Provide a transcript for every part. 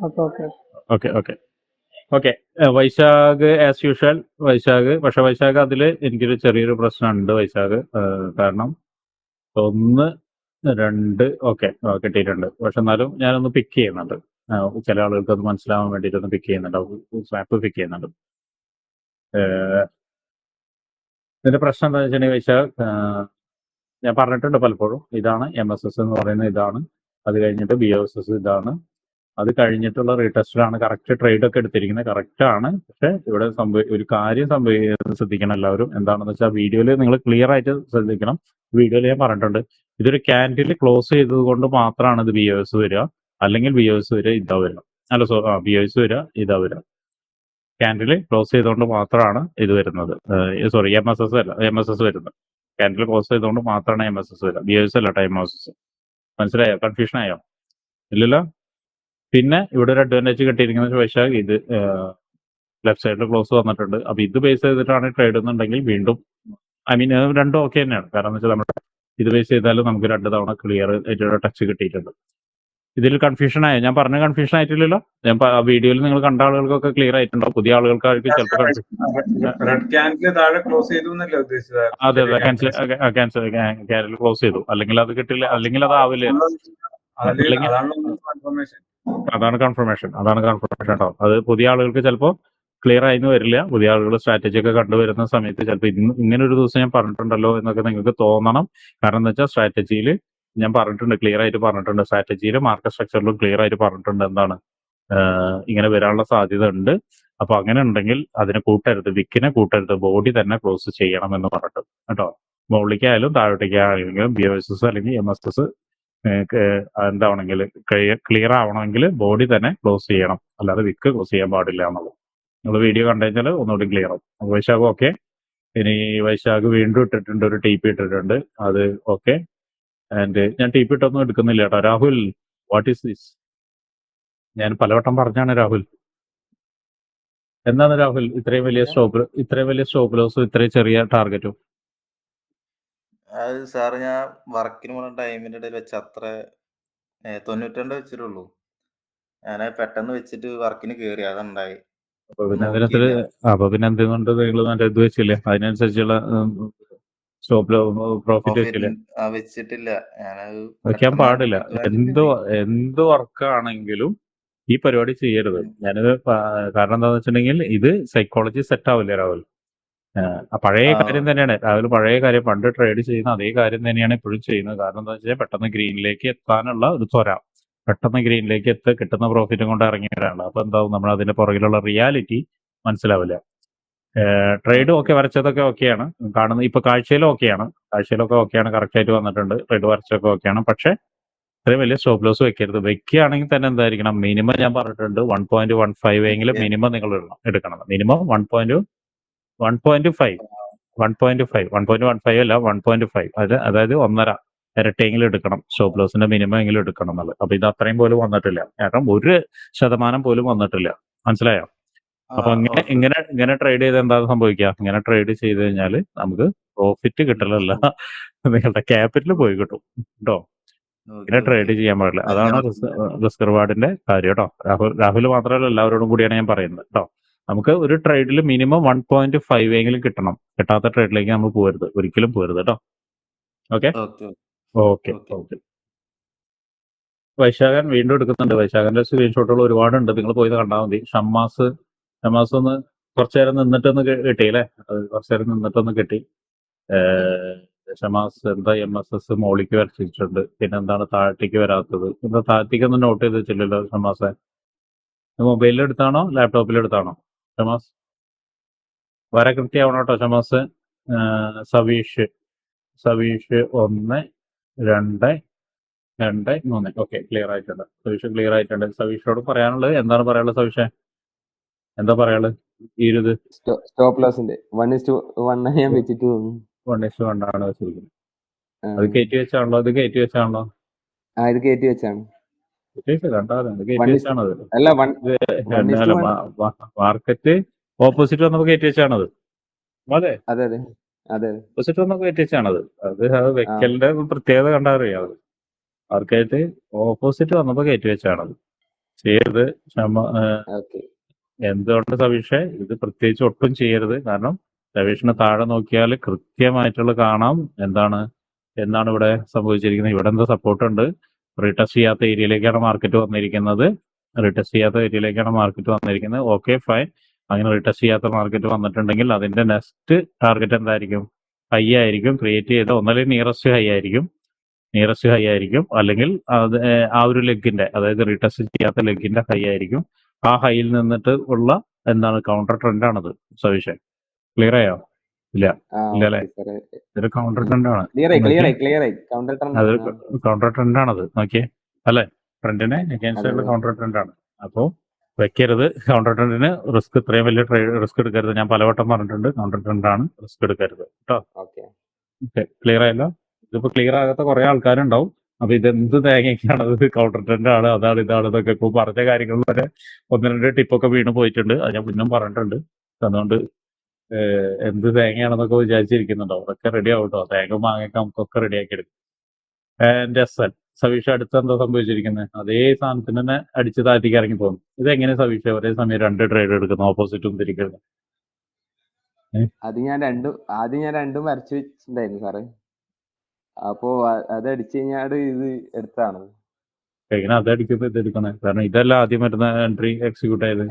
Okay okay okay okay okay. Vaishakh as usual Vaishakh. പക്ഷെ വൈശാഖ് അതിൽ എനിക്കൊരു ചെറിയൊരു പ്രശ്നമുണ്ട് വൈശാഖ്. കാരണം 1, 2 ഓക്കെ കിട്ടിയിട്ടുണ്ട്. പക്ഷെ എന്നാലും ഞാനൊന്ന് പിക്ക് ചെയ്യുന്നുണ്ട്. ചില ആളുകൾക്ക് അത് മനസ്സിലാവാൻ വേണ്ടിയിട്ടൊന്ന് പിക്ക് ചെയ്യുന്നുണ്ട്. സ്വാപ്പ് പിക്ക് ചെയ്യുന്നുണ്ട്. ഇതിന്റെ പ്രശ്നം എന്താ വെച്ചിട്ടുണ്ടെങ്കിൽ വൈശാഖ്, ഞാൻ പറഞ്ഞിട്ടുണ്ട് പലപ്പോഴും, ഇതാണ് MSS എന്ന് പറയുന്നത്, ഇതാണ്. അത് കഴിഞ്ഞിട്ട് BOSS ഇതാണ്. അത് കഴിഞ്ഞിട്ടുള്ള റീടെസ്റ്റിലാണ് കറക്റ്റ് ട്രേഡ് ഒക്കെ എടുത്തിരിക്കുന്നത്. കറക്റ്റ് ആണ്. പക്ഷെ ഇവിടെ ഒരു കാര്യം ശ്രദ്ധിക്കണം എല്ലാവരും. എന്താണെന്ന് വെച്ചാൽ വീഡിയോയിൽ നിങ്ങൾ ക്ലിയർ ആയിട്ട് ശ്രദ്ധിക്കണം. വീഡിയോയിൽ ഞാൻ പറഞ്ഞിട്ടുണ്ട്, ഇതൊരു ക്യാൻഡിൽ ക്ലോസ് ചെയ്തത് കൊണ്ട് മാത്രമാണ് ഇത് BOS വരിക. അല്ലെങ്കിൽ BOS വരിക ഇതാ വരിക. അല്ല BOS വരിക ഇതാ വരിക. ക്യാൻഡിൽ ക്ലോസ് ചെയ്തുകൊണ്ട് മാത്രമാണ് ഇത് വരുന്നത്. സോറി MSS വരുന്നത്. ക്യാൻഡിൽ ക്ലോസ് ചെയ്തുകൊണ്ട് മാത്രമാണ് MSS വരിക. BOS അല്ല MSS. മനസ്സിലായോ? കൺഫ്യൂഷൻ ആയോ? ഇല്ലല്ലോ. പിന്നെ ഇവിടെ ഒരു അഡ്വാൻറ്റേജ് കിട്ടിയിരിക്കുന്നത് വൈശാഖ്, ഇത് ലെഫ്റ്റ് സൈഡിൽ ക്ലോസ് വന്നിട്ടുണ്ട്. അപ്പൊ ഇത് ബേസ് ചെയ്തിട്ടാണ് ട്രേഡ് എന്നുണ്ടെങ്കിൽ വീണ്ടും രണ്ടും ഓക്കെ തന്നെയാണ്. കാരണം എന്ന് വെച്ചാൽ നമ്മൾ ഇത് ബേസ് ചെയ്താലും നമുക്ക് 2 തവണ ക്ലിയർ ആയിട്ടുള്ള ടച്ച് കിട്ടിയിട്ടുണ്ട്. ഇതിൽ കൺഫ്യൂഷൻ ആയോ? ഞാൻ പറഞ്ഞ കൺഫ്യൂഷൻ ആയിട്ടില്ലല്ലോ. ഞാൻ വീഡിയോയിൽ നിങ്ങൾ കണ്ട ആളുകൾക്കൊക്കെ ക്ലിയർ ആയിട്ടുണ്ടോ? പുതിയ ആളുകൾക്കാർക്ക് ചിലപ്പോൾ റെഡ് ക്യാൻഡിൽ താഴെ ക്ലോസ് ചെയ്തു എന്നല്ലേ ഉദ്ദേശിച്ചത്? അതെ ക്യാൻഡിൽ ക്ലോസ് ചെയ്തു. അല്ലെങ്കിൽ അത് കിട്ടില്ല, അല്ലെങ്കിൽ അത് ആവില്ല. അതാണ് കൺഫർമേഷൻ കേട്ടോ. അത് പുതിയ ആളുകൾക്ക് ചിലപ്പോൾ ക്ലിയർ ആയിന്ന് വരില്ല. പുതിയ ആളുകൾ സ്ട്രാറ്റജി ഒക്കെ കണ്ടുവരുന്ന സമയത്ത് ചിലപ്പോൾ ഇങ്ങനെ ഒരു ദിവസം ഞാൻ പറഞ്ഞിട്ടുണ്ടല്ലോ എന്നൊക്കെ നിങ്ങൾക്ക് തോന്നണം. കാരണം എന്താ വെച്ചാൽ സ്ട്രാറ്റജിയിൽ ഞാൻ പറഞ്ഞിട്ടുണ്ട്, ക്ലിയർ ആയിട്ട് പറഞ്ഞിട്ടുണ്ട്. സ്ട്രാറ്റജിയിൽ മാർക്കറ്റ് സ്ട്രക്ചറിലും ക്ലിയർ ആയിട്ട് പറഞ്ഞിട്ടുണ്ട് എന്താണ് ഇങ്ങനെ വരാനുള്ള സാധ്യത ഉണ്ട്. അപ്പൊ അങ്ങനെ ഉണ്ടെങ്കിൽ അതിനെ കൂട്ടരുത്, വിക്കിനെ കൂട്ടരുത്, ബോഡി തന്നെ ക്ലോസ് ചെയ്യണം എന്ന് പറഞ്ഞിട്ട് കേട്ടോ. മുകളിലേക്കായാലും താഴോട്ടേക്കാണെങ്കിലും BOS അല്ലെങ്കിൽ MSS എന്താവണമെങ്കിൽ ക്ലിയർ ആവണമെങ്കിൽ ബോഡി തന്നെ ക്ലോസ് ചെയ്യണം, അല്ലാതെ വിക്ക് ക്ലോസ് ചെയ്യാൻ പാടില്ല എന്നുള്ളത്. നിങ്ങൾ വീഡിയോ കണ്ടുകഴിഞ്ഞാൽ ഒന്നുകൂടി ക്ലിയർ ആവും. വൈശാഖ് ഓക്കെ. ഇനി വൈശാഖ് വീണ്ടും ഇട്ടിട്ടുണ്ട്, ഒരു TP ഇട്ടിട്ടുണ്ട്, അത് ഓക്കെ. ആൻഡ് ഞാൻ TP ഇട്ടൊന്നും എടുക്കുന്നില്ല കേട്ടോ. Rahul, what is this? ഞാൻ പലവട്ടം പറഞ്ഞാണ് രാഹുൽ. എന്താണ് രാഹുൽ ഇത്രയും വലിയ സ്റ്റോപ്പ് ലോസും ഇത്രയും ചെറിയ ടാർഗറ്റും? അത് സാറ് ഞാൻ വർക്കിന് പോണ ടൈമിന്റെ ഇടയിൽ വെച്ച അത്ര 92 വെച്ചിട്ടുള്ളൂ. ഞാൻ പെട്ടെന്ന് വെച്ചിട്ട് വർക്കിന് കേറി, അതുണ്ടായി. അപ്പൊ പിന്നെ എന്തുകൊണ്ട് നിങ്ങൾ മറ്റേ ഇത് വെച്ചില്ലേ? അതിനനുസരിച്ചുള്ള പ്രോഫിറ്റ് വെച്ചില്ലേ? വെച്ചിട്ടില്ല. ഞാനത് വെക്കാൻ പാടില്ല. എന്ത് വർക്കാണെങ്കിലും ഈ പരിപാടി ചെയ്യരുത്. ഞാനിത് കാരണം എന്താണെന്ന് വെച്ചിട്ടുണ്ടെങ്കിൽ ഇത് സൈക്കോളജി സെറ്റ് ആവില്ല രാഹുൽ. പഴയ കാര്യം തന്നെയാണ് രാഹുൽ, പഴയ കാര്യം, പണ്ട് ട്രേഡ് ചെയ്യുന്ന അതേ കാര്യം തന്നെയാണ് ഇപ്പോഴും ചെയ്യുന്നത്. കാരണം എന്താ വെച്ചാൽ പെട്ടെന്ന് ഗ്രീനിലേക്ക് എത്താനുള്ള ഒരു ത്വര, പെട്ടെന്ന് ഗ്രീനിലേക്ക് കിട്ടുന്ന പ്രോഫിറ്റും കൊണ്ട് ഇറങ്ങിയവരാണ്. അപ്പൊ എന്താവും, നമ്മൾ അതിന്റെ പുറകിലുള്ള റിയാലിറ്റി മനസ്സിലാവില്ല. ട്രേഡ് ഓക്കെ, വരച്ചതൊക്കെ ഓക്കെയാണ് കാണുന്നത്. ഇപ്പൊ കാഴ്ചയിലൊക്കെ ഓക്കെയാണ്, കറക്റ്റ് ആയിട്ട് വന്നിട്ടുണ്ട്. ട്രേഡ് വരച്ചൊക്കെ ഓക്കെയാണ്. പക്ഷെ ഇത്രയും വലിയ സ്റ്റോപ്പ് ലോസ് വെക്കരുത്. വെക്കുകയാണെങ്കിൽ തന്നെ എന്തായിരിക്കണം, മിനിമം ഞാൻ പറഞ്ഞിട്ടുണ്ട് 1.15 എങ്കിലും മിനിമം നിങ്ങൾ എടുക്കണം. മിനിമം 1.5 അല്ല 1.5, അതായത് 1.5 ഇരട്ടിയെങ്കിലും എടുക്കണം. സ്റ്റോപ്പ് ലോസിന്റെ മിനിമം എങ്കിലും എടുക്കണം എന്നുള്ളത്. അപ്പൊ ഇത് അത്രയും പോലും വന്നിട്ടില്ല. കാരണം 1% പോലും വന്നിട്ടില്ല. മനസ്സിലായോ? അപ്പൊ ഇങ്ങനെ ട്രേഡ് ചെയ്ത് എന്താ സംഭവിക്കുക? ഇങ്ങനെ ട്രേഡ് ചെയ്ത് കഴിഞ്ഞാൽ നമുക്ക് പ്രോഫിറ്റ് കിട്ടലല്ല, നിങ്ങളുടെ ക്യാപിറ്റൽ പോയി കിട്ടും കേട്ടോ. ഇങ്ങനെ ട്രേഡ് ചെയ്യാൻ പാടില്ല. അതാണ് റിസ്ക് റിവാർഡിന്റെ കാര്യം കേട്ടോ. രാഹുൽ മാത്രമല്ല, എല്ലാവരോടും കൂടിയാണ് ഞാൻ പറയുന്നത് കേട്ടോ. നമുക്ക് ഒരു ട്രേഡിൽ മിനിമം 1.5 എങ്കിലും കിട്ടണം. കിട്ടാത്ത ട്രേഡിലേക്ക് നമ്മൾ ഒരിക്കലും പോരുത് കേട്ടോ. ഓക്കെ. വൈശാഖൻ വീണ്ടും എടുക്കുന്നുണ്ട്. വൈശാഖന്റെ സ്ക്രീൻഷോട്ടുകൾ ഒരുപാടുണ്ട്, നിങ്ങൾ പോയി കണ്ടാൽ മതി. ഷമ്മാസ് ഒന്ന് കുറച്ചു നേരം നിന്നിട്ടൊന്ന് കിട്ടിയില്ലേ? കുറച്ചു നേരം നിന്നിട്ടൊന്ന് കിട്ടി. ഷമാസ് എന്താ MSS മോളിക്ക് വരച്ചിട്ടുണ്ട്, പിന്നെ എന്താണ് താഴത്തേക്ക് വരാത്തത്? എന്താ താഴത്തേക്കൊന്നും നോട്ട് ചെയ്ത് വെച്ചില്ലല്ലോ ഷമാസെ? മൊബൈലിൽ എടുത്താണോ ലാപ്ടോപ്പിൽ എടുത്താണോ ഷമാസ്? വര കൃത്യമാവണം കേട്ടോ ഷമാസ്. സവീഷ് 1, 2, 3 ഓക്കെ, ക്ലിയർ ആയിട്ടുണ്ട്. ക്ലിയർ ആയിട്ടുണ്ട്. സവീഷോട് പറയാനുള്ളത് എന്താണ് പറയാനുള്ളത്? സവീഷ് എന്താ പറയാനുള്ളത്? സ്റ്റോപ്പ് ലോസിന്റെ 1:1 ഞാൻ വെച്ചിട്ട് 1:1 ആണ് വെച്ചിരിക്കുന്നത്. അത് കയറ്റി വെച്ചാണല്ലോ? ഇത് കയറ്റി വെച്ചാണല്ലോ? ഇത് കയറ്റി വെച്ചാണ്. മാർക്കറ്റ് ഓപ്പോസിറ്റ് വന്നപ്പോ കയറ്റി വെച്ചാണത്. അതെ ഓപ്പോസിറ്റ് വന്നപ്പോ കയറ്റി വെച്ചാണത്. അത് വെക്കലിന്റെ പ്രത്യേകത കണ്ടാ അറിയാം. മാർക്കറ്റ് ഓപ്പോസിറ്റ് വന്നപ്പോ കയറ്റി വെച്ചാണത്. ചെയ്യരുത്. ഓക്കെ. എന്തുകൊണ്ട് സവീഷേ ഇത് പ്രത്യേകിച്ച് ഒട്ടും ചെയ്യരുത്. കാരണം സവീഷിന് താഴെ നോക്കിയാൽ കൃത്യമായിട്ടുള്ള കാണാം എന്താണ് ഇവിടെ സംഭവിച്ചിരിക്കുന്നത്. ഇവിടെ എന്താ സപ്പോർട്ട് ഉണ്ട്. റീടെസ്റ്റ് ചെയ്യാത്ത ഏരിയയിലേക്കാണ് മാർക്കറ്റ് വന്നിരിക്കുന്നത്. Okay fine. അങ്ങനെ റീടെസ്റ്റ് ചെയ്യാത്ത മാർക്കറ്റ് വന്നിട്ടുണ്ടെങ്കിൽ അതിന്റെ നെക്സ്റ്റ് ടാർഗറ്റ് എന്തായിരിക്കും? ഹൈ ആയിരിക്കും. ക്രിയേറ്റ് ചെയ്ത ഒന്നല്ലെങ്കിൽ നിയറസ്റ്റ് ഹൈ ആയിരിക്കും, അല്ലെങ്കിൽ അത് ആ ഒരു ലെഗിന്റെ, അതായത് റീടെസ്റ്റ് ചെയ്യാത്ത ലെഗിന്റെ ഹൈ ആയിരിക്കും. ആ ഹൈയിൽ നിന്നിട്ട് ഉള്ള കൗണ്ടർ ട്രെൻഡ് ആണത്. സവിഷേ ക്ലിയർ ആയോ? ഇല്ല അല്ലേ? ഇതൊരു കൗണ്ടർ ട്രെൻഡ് ആണ്. അതൊരു കൗണ്ടർ ട്രെൻഡ് ആണത്. നോക്കിയേ അല്ലെ? ട്രെൻഡിനെ അഗേൻസ്റ്റ് ആയിട്ടുള്ള കൗണ്ടർ ട്രെൻഡ് ആണ്. അപ്പോൾ വെക്കരുത്. കൗണ്ടർ ട്രെൻഡിന് ഇത്രയും വലിയ റിസ്ക് എടുക്കരുത്. ഞാൻ പലവട്ടം പറഞ്ഞിട്ടുണ്ട്, കൗണ്ടർ ട്രെൻഡ് ആണ്, റിസ്ക് എടുക്കരുത് കേട്ടോ. ഓക്കെ, ക്ലിയർ ആയല്ലോ? ഇതിപ്പോ ക്ലിയർ ആകാത്ത കുറെ ആൾക്കാരുണ്ടാവും. അപ്പൊ ഇതെന്ത് തേങ്ങയാണത്, കൗണ്ടർ ട്രെൻഡ് ആണ്, അതാണ് ഇതൊക്കെ ഇപ്പൊ പറഞ്ഞ കാര്യങ്ങൾ വരെ 1-2 ടിപ്പൊക്കെ വീണ് പോയിട്ടുണ്ട്. അത് ഞാൻ മുന്നും പറഞ്ഞിട്ടുണ്ട്. അതുകൊണ്ട് എന്ത് തേങ്ങയാണെന്നൊക്കെ വിചാരിച്ചിരിക്കുന്നുണ്ടോ? അതൊക്കെ റെഡി ആവും കേട്ടോ. തേങ്ങ മാങ്ങയൊക്കെ നമുക്കൊക്കെ റെഡിയാക്കി എടുക്കും. ആൻഡ് എസ് എൽ സവീഷ അടുത്ത് എന്താ സംഭവിച്ചിരിക്കുന്നത്? അതേ സാധനത്തിന് തന്നെ അടിച്ച് താറ്റിക്ക് ഇറങ്ങി പോകുന്നു. ഇതെങ്ങനെ സവീഷ ഒരേ സമയം 2 ട്രേഡ് എടുക്കുന്നു, ഓപ്പോസിറ്റും തിരിക്കുന്നത്? അത് ഞാൻ രണ്ടും വരച്ചു വെച്ചിട്ടുണ്ടായിരുന്നു സാറേ. അപ്പോ അത് അടിച്ചു കഴിഞ്ഞാട് ഇത് എടുത്താണ്. എങ്ങനെ അതടിക്കുമ്പോ ഇതെടുക്കുന്നത്? കാരണം ഇതല്ല ആദ്യം വരുന്ന എൻട്രി എക്സിക്യൂട്ട് ആയത്.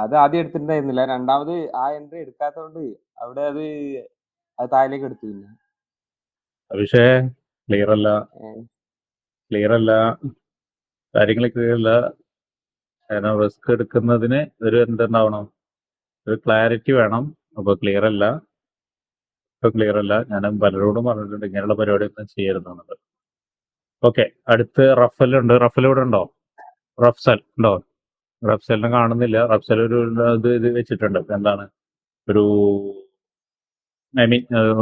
അത് ആദ്യം എടുത്തിട്ടുണ്ടായിരുന്നില്ല. രണ്ടാമത് ആ എൻട്രി എടുക്കാത്തതുകൊണ്ട് അവിടെ അത് താഴേക്ക് എടുത്തു. പിന്നെ പക്ഷേ ക്ലിയർ അല്ല, കാര്യങ്ങൾ ക്ലിയർ അല്ല. കാരണം റിസ്ക് എടുക്കുന്നതിന് എന്തുണ്ടാവണം? ഒരു ക്ലാരിറ്റി വേണം. അപ്പൊ ക്ലിയർ അല്ല. ഞാൻ പലരോടും പറഞ്ഞിട്ടുണ്ട് ഇങ്ങനെയുള്ള പരിപാടി ഒന്നും ചെയ്യരുതെന്നുള്ളത്. ഓക്കെ, അടുത്ത് റഫൽ ഉണ്ട്. റഫൽ ഇവിടെ ഉണ്ടോ? റഫ്സൽ ഉണ്ടോ? റഫ്സലിനെ കാണുന്നില്ല. റഫ്സൽ ഒരു ഇത് വെച്ചിട്ടുണ്ട്. എന്താണ്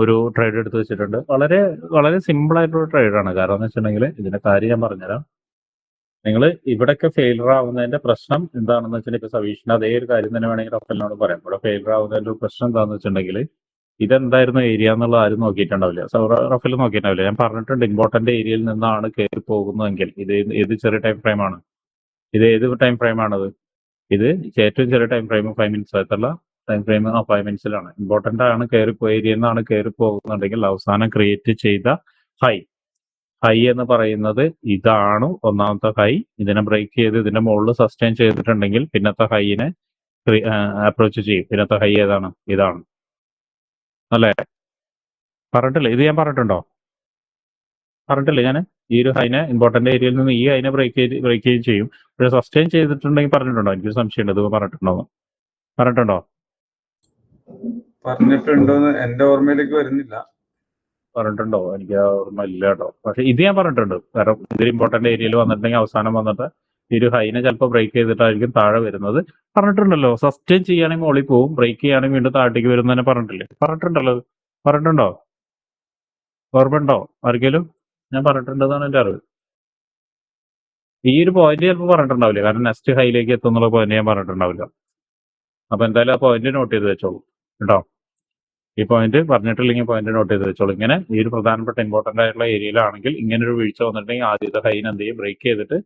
ഒരു ട്രേഡ് എടുത്ത് വെച്ചിട്ടുണ്ട്. വളരെ വളരെ സിമ്പിൾ ആയിട്ടുള്ള ട്രേഡാണ്. കാരണം എന്ന് വെച്ചിട്ടുണ്ടെങ്കിൽ ഇതിന്റെ കാര്യം ഞാൻ പറഞ്ഞുതരാം. നിങ്ങൾ ഇവിടെയൊക്കെ ഫെയിലർ ആവുന്നതിന്റെ പ്രശ്നം എന്താണെന്ന് വെച്ചിട്ടുണ്ടെങ്കിൽ, ഇപ്പൊ സവീഷിന്റെ അതേ ഒരു കാര്യം തന്നെ വേണമെങ്കിൽ റഫലിനോട് പറയാം. ഇവിടെ ഫെയിലർ ആവുന്നതിന്റെ ഒരു പ്രശ്നം എന്താണെന്ന് വെച്ചിട്ടുണ്ടെങ്കിൽ, ഇതെന്തായിരുന്നു ഏരിയ എന്നുള്ള ആരും നോക്കിയിട്ടുണ്ടാവില്ല. റഫൽ നോക്കിയിട്ടുണ്ടാവില്ല. ഞാൻ പറഞ്ഞിട്ടുണ്ട്, ഇമ്പോർട്ടന്റ് ഏരിയയിൽ നിന്നാണ് കയറി പോകുന്നതെങ്കിൽ ഇത് ഏത് ചെറിയ ടൈം ഫ്രെയിം ആണ്? ഇത് ഏത് ടൈം ഫ്രെയിം ആണത്? ഇത് ഏറ്റവും ചെറിയ ടൈം ഫ്രെയിം 5 മിനിറ്റ്സ് ആയിട്ടുള്ള ടൈം ഫ്രെയിം 5 മിനിറ്റ്സിലാണ്. ഇമ്പോർട്ടന്റ് ആണ്. ഏരിയയിൽ നിന്നാണ് കയറി പോകുന്നുണ്ടെങ്കിൽ അവസാനം ക്രിയേറ്റ് ചെയ്ത ഹൈ എന്ന് പറയുന്നത് ഇതാണ്. ഒന്നാമത്തെ ഹൈ. ഇതിനെ ബ്രേക്ക് ചെയ്ത് ഇതിന്റെ മുകളിൽ സസ്റ്റെയിൻ ചെയ്തിട്ടുണ്ടെങ്കിൽ പിന്നത്തെ ഹൈനെ അപ്രോച്ച് ചെയ്യും. പിന്നത്തെ ഹൈ ഏതാണ്? ഇതാണ് അല്ലേ? പറഞ്ഞിട്ടില്ലേ? ഇത് ഞാൻ പറഞ്ഞിട്ടുണ്ടോ? പറഞ്ഞിട്ടില്ലേ ഞാൻ? ഈ ഒരു ഹൈനെ, ഇമ്പോർട്ടന്റ് ഏരിയയിൽ നിന്ന് ഈ ഹൈനെ ബ്രേക്ക് ചെയ്യുകയും ചെയ്യും. പക്ഷെ സസ്റ്റെയിൻ ചെയ്തിട്ടുണ്ടെങ്കിൽ പറഞ്ഞിട്ടുണ്ടോ? എനിക്ക് സംശയമുണ്ട്. ഇത് പറഞ്ഞിട്ടുണ്ടോ? പറഞ്ഞിട്ടുണ്ടോന്ന് എന്റെ ഓർമ്മയിലേക്ക് വരുന്നില്ല. പറഞ്ഞിട്ടുണ്ടോ? എനിക്ക് ആ ഓർമ്മ ഇല്ല കേട്ടോ. പക്ഷെ ഇത് ഞാൻ പറഞ്ഞിട്ടുണ്ട്. കാരണം ഇതിൽ ഇമ്പോർട്ടന്റ് ഏരിയയിൽ വന്നിട്ടുണ്ടെങ്കിൽ അവസാനം വന്നിട്ട് ഈ ഒരു ഹൈനെ ചിലപ്പോൾ ബ്രേക്ക് ചെയ്തിട്ടായിരിക്കും താഴെ വരുന്നത്. പറഞ്ഞിട്ടുണ്ടല്ലോ. സസ്റ്റെയിൻ ചെയ്യുകയാണെങ്കിൽ മുകളിൽ പോവും, ബ്രേക്ക് ചെയ്യുകയാണെങ്കിൽ വീണ്ടും താഴേക്ക് വരും തന്നെ പറഞ്ഞിട്ടുണ്ടല്ലോ. പറഞ്ഞിട്ടുണ്ടോ? ഓർമ്മയുണ്ടോ ആർക്കെങ്കിലും? ഞാൻ പറഞ്ഞിട്ടുണ്ടെന്നാണ് എൻ്റെ അറിവ്. ഈ ഒരു പോയിന്റ് ചിലപ്പോൾ പറഞ്ഞിട്ടുണ്ടാവില്ല. കാരണം നെക്സ്റ്റ് ഹൈയിലേക്ക് എത്തുന്നുള്ള പോയിന്റ് ഞാൻ പറഞ്ഞിട്ടുണ്ടാവില്ല. അപ്പൊ എന്തായാലും ആ പോയിന്റ് നോട്ട് ചെയ്ത് വെച്ചോളൂ കേട്ടോ. ഈ പോയിന്റ് പറഞ്ഞിട്ടില്ലെങ്കിൽ പോയിന്റ് നോട്ട് ചെയ്ത് വെച്ചോളൂ. ഇങ്ങനെ ഈ ഒരു പ്രധാനപ്പെട്ട ഇമ്പോർട്ടന്റ് ആയിട്ടുള്ള ഏരിയയിലാണെങ്കിൽ ഇങ്ങനെ ഒരു വീഴ്ച വന്നിട്ടുണ്ടെങ്കിൽ ആദ്യത്തെ ഹൈനെ എന്ത് ചെയ്യും? ബ്രേക്ക് ചെയ്തിട്ട്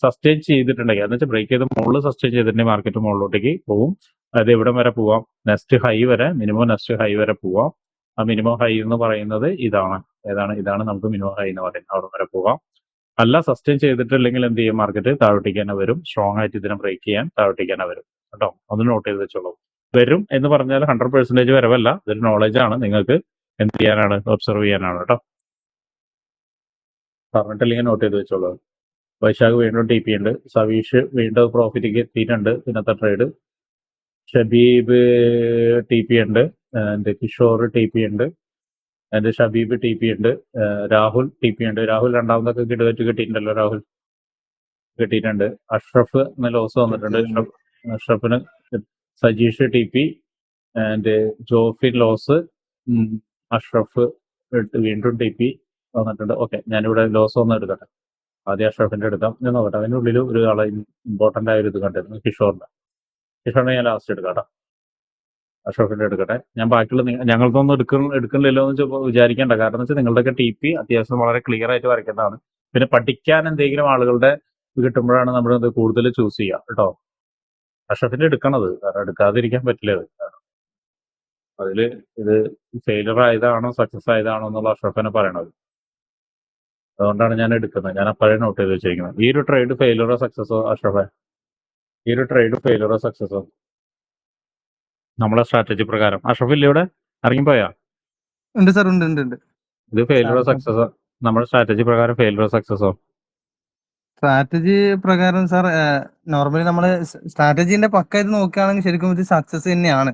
സസ്റ്റെയിൻ ചെയ്തിട്ടുണ്ടെങ്കിൽ, എന്ന് വെച്ചാൽ ബ്രേക്ക് ചെയ്ത് മുകളിൽ സസ്റ്റെയിൻ ചെയ്തിട്ടുണ്ടെങ്കിൽ മാർക്കറ്റ് മുകളിലോട്ടേക്ക് പോവും. അത് എവിടം വരെ പോവാം? നെക്സ്റ്റ് ഹൈ വരെ, മിനിമം നെക്സ്റ്റ് ഹൈ വരെ പോവാം. ആ മിനിമം ഹൈ എന്ന് പറയുന്നത് ഇതാണ്. ഇതാണ് നമുക്ക് മിനിമം ഹൈ എന്ന് പറയുന്നത്. അവിടെ വരെ പോവാം. അല്ല, സസ്റ്റെയിൻ ചെയ്തിട്ടില്ലെങ്കിൽ എന്ത് ചെയ്യും? മാർക്കറ്റ് താഴോട്ടേക്ക് തന്നെ വരും. സ്ട്രോങ് ആയിട്ട് ഇതിനെ ബ്രേക്ക് ചെയ്യാൻ താഴോട്ടേക്ക് തന്നെ വരും കേട്ടോ. ഒന്ന് നോട്ട് ചെയ്ത് വെച്ചോളൂ. വരും എന്ന് പറഞ്ഞാൽ 100% വരവല്ല. ഇതൊരു നോളജ് ആണ്. നിങ്ങൾക്ക് എന്ത് ചെയ്യാനാണ്? ഒബ്സർവ് ചെയ്യാനാണ് കേട്ടോ. പറഞ്ഞിട്ടില്ലെങ്കിൽ നോട്ട് ചെയ്ത് വെച്ചോളൂ. വൈശാഖ് വീണ്ടും TP ഉണ്ട്. സവീഷ് വീണ്ടും പ്രോഫിറ്റിക്ക് എത്തിയിട്ടുണ്ട്. പിന്നത്തെ ട്രേഡ്. ഷബീബ് TP ഉണ്ട്. കിഷോർ TP ഉണ്ട്. ഷബീബ് TP ഉണ്ട്. രാഹുൽ TP ഉണ്ട്. രാഹുൽ രണ്ടാമതൊക്കെ കിട്ടിയിട്ടുണ്ടല്ലോ. രാഹുൽ കിട്ടിയിട്ടുണ്ട്. അഷ്റഫ് ലോസ് വന്നിട്ടുണ്ട്. അഷ്റഫിന് Sajeesh TP and Jofin loss. Ashraf വീണ്ടും TP വന്നിട്ടുണ്ട്. ഓക്കെ, ഞാനിവിടെ ലോസ് ഒന്ന് എടുക്കട്ടെ. ആദ്യം അഷ്റഫിന്റെ എടുക്കാം. ഞാൻ നോക്കട്ടെ. അതിനുള്ളിൽ ഒരു ആളെ ഇമ്പോർട്ടന്റ് ആയ ഒരു ഇത് കണ്ടിരുന്നു. കിഷോറിനെ ഞാൻ ലാസ്റ്റ് എടുക്കാം കേട്ടോ. അഷ്റഫിന്റെ എടുക്കട്ടെ. ഞാൻ ബാക്കിയുള്ള ഞങ്ങൾക്കൊന്നും എടുക്കണില്ലല്ലോ എന്ന് വിചാരിക്കേണ്ട. കാരണം എന്ന് വെച്ചാൽ നിങ്ങളുടെയൊക്കെ TP അത്യാവശ്യം വളരെ ക്ലിയർ ആയിട്ട് വരയ്ക്കുന്നതാണ്. പിന്നെ പഠിക്കാൻ എന്തെങ്കിലും ആളുകളുടെ കിട്ടുമ്പോഴാണ് നമ്മളിത് കൂടുതൽ ചൂസ് ചെയ്യുക കേട്ടോ. അഷ്റഫിന്റെ എടുക്കണത്, കാരണം എടുക്കാതിരിക്കാൻ പറ്റില്ല അത്. അതിൽ ഇത് ഫെയിലർ ആയതാണോ സക്സസ് ആയതാണോ എന്നുള്ള അഷ്റഫിനെ പറയണത്. അതുകൊണ്ടാണ് ഞാൻ എടുക്കുന്നത്. ഞാൻ അപ്പോഴേ നോട്ട് ചെയ്ത് വെച്ചിരിക്കുന്നത്. ഈ ഒരു ട്രേഡ് ഫെയിലറോ സക്സസോ അഷ്റഫെ? ഈ ഒരു ട്രേഡ് ഫെയിലറോ സക്സസോ നമ്മളെ സ്ട്രാറ്റജി പ്രകാരം? അഷ്റഫ് ഇല്ല ഇവിടെ? ഇറങ്ങിപ്പോയാ? ഉണ്ട് സാർ, ഉണ്ട് ഉണ്ട് ഉണ്ട്. ഇത് ഫെയിലറോ സക്സസോ? നമ്മുടെ സ്ട്രാറ്റജി പ്രകാരം ഫെയിലറോ സക്സസോ? സ്ട്രാറ്റജി പ്രകാരം സാർ നോർമലി നമ്മള് സ്ട്രാറ്റജിന്റെ പക്കായിട്ട് നോക്കുകയാണെങ്കിൽ ശരിക്കും ഇത് സക്സസ് തന്നെയാണ്.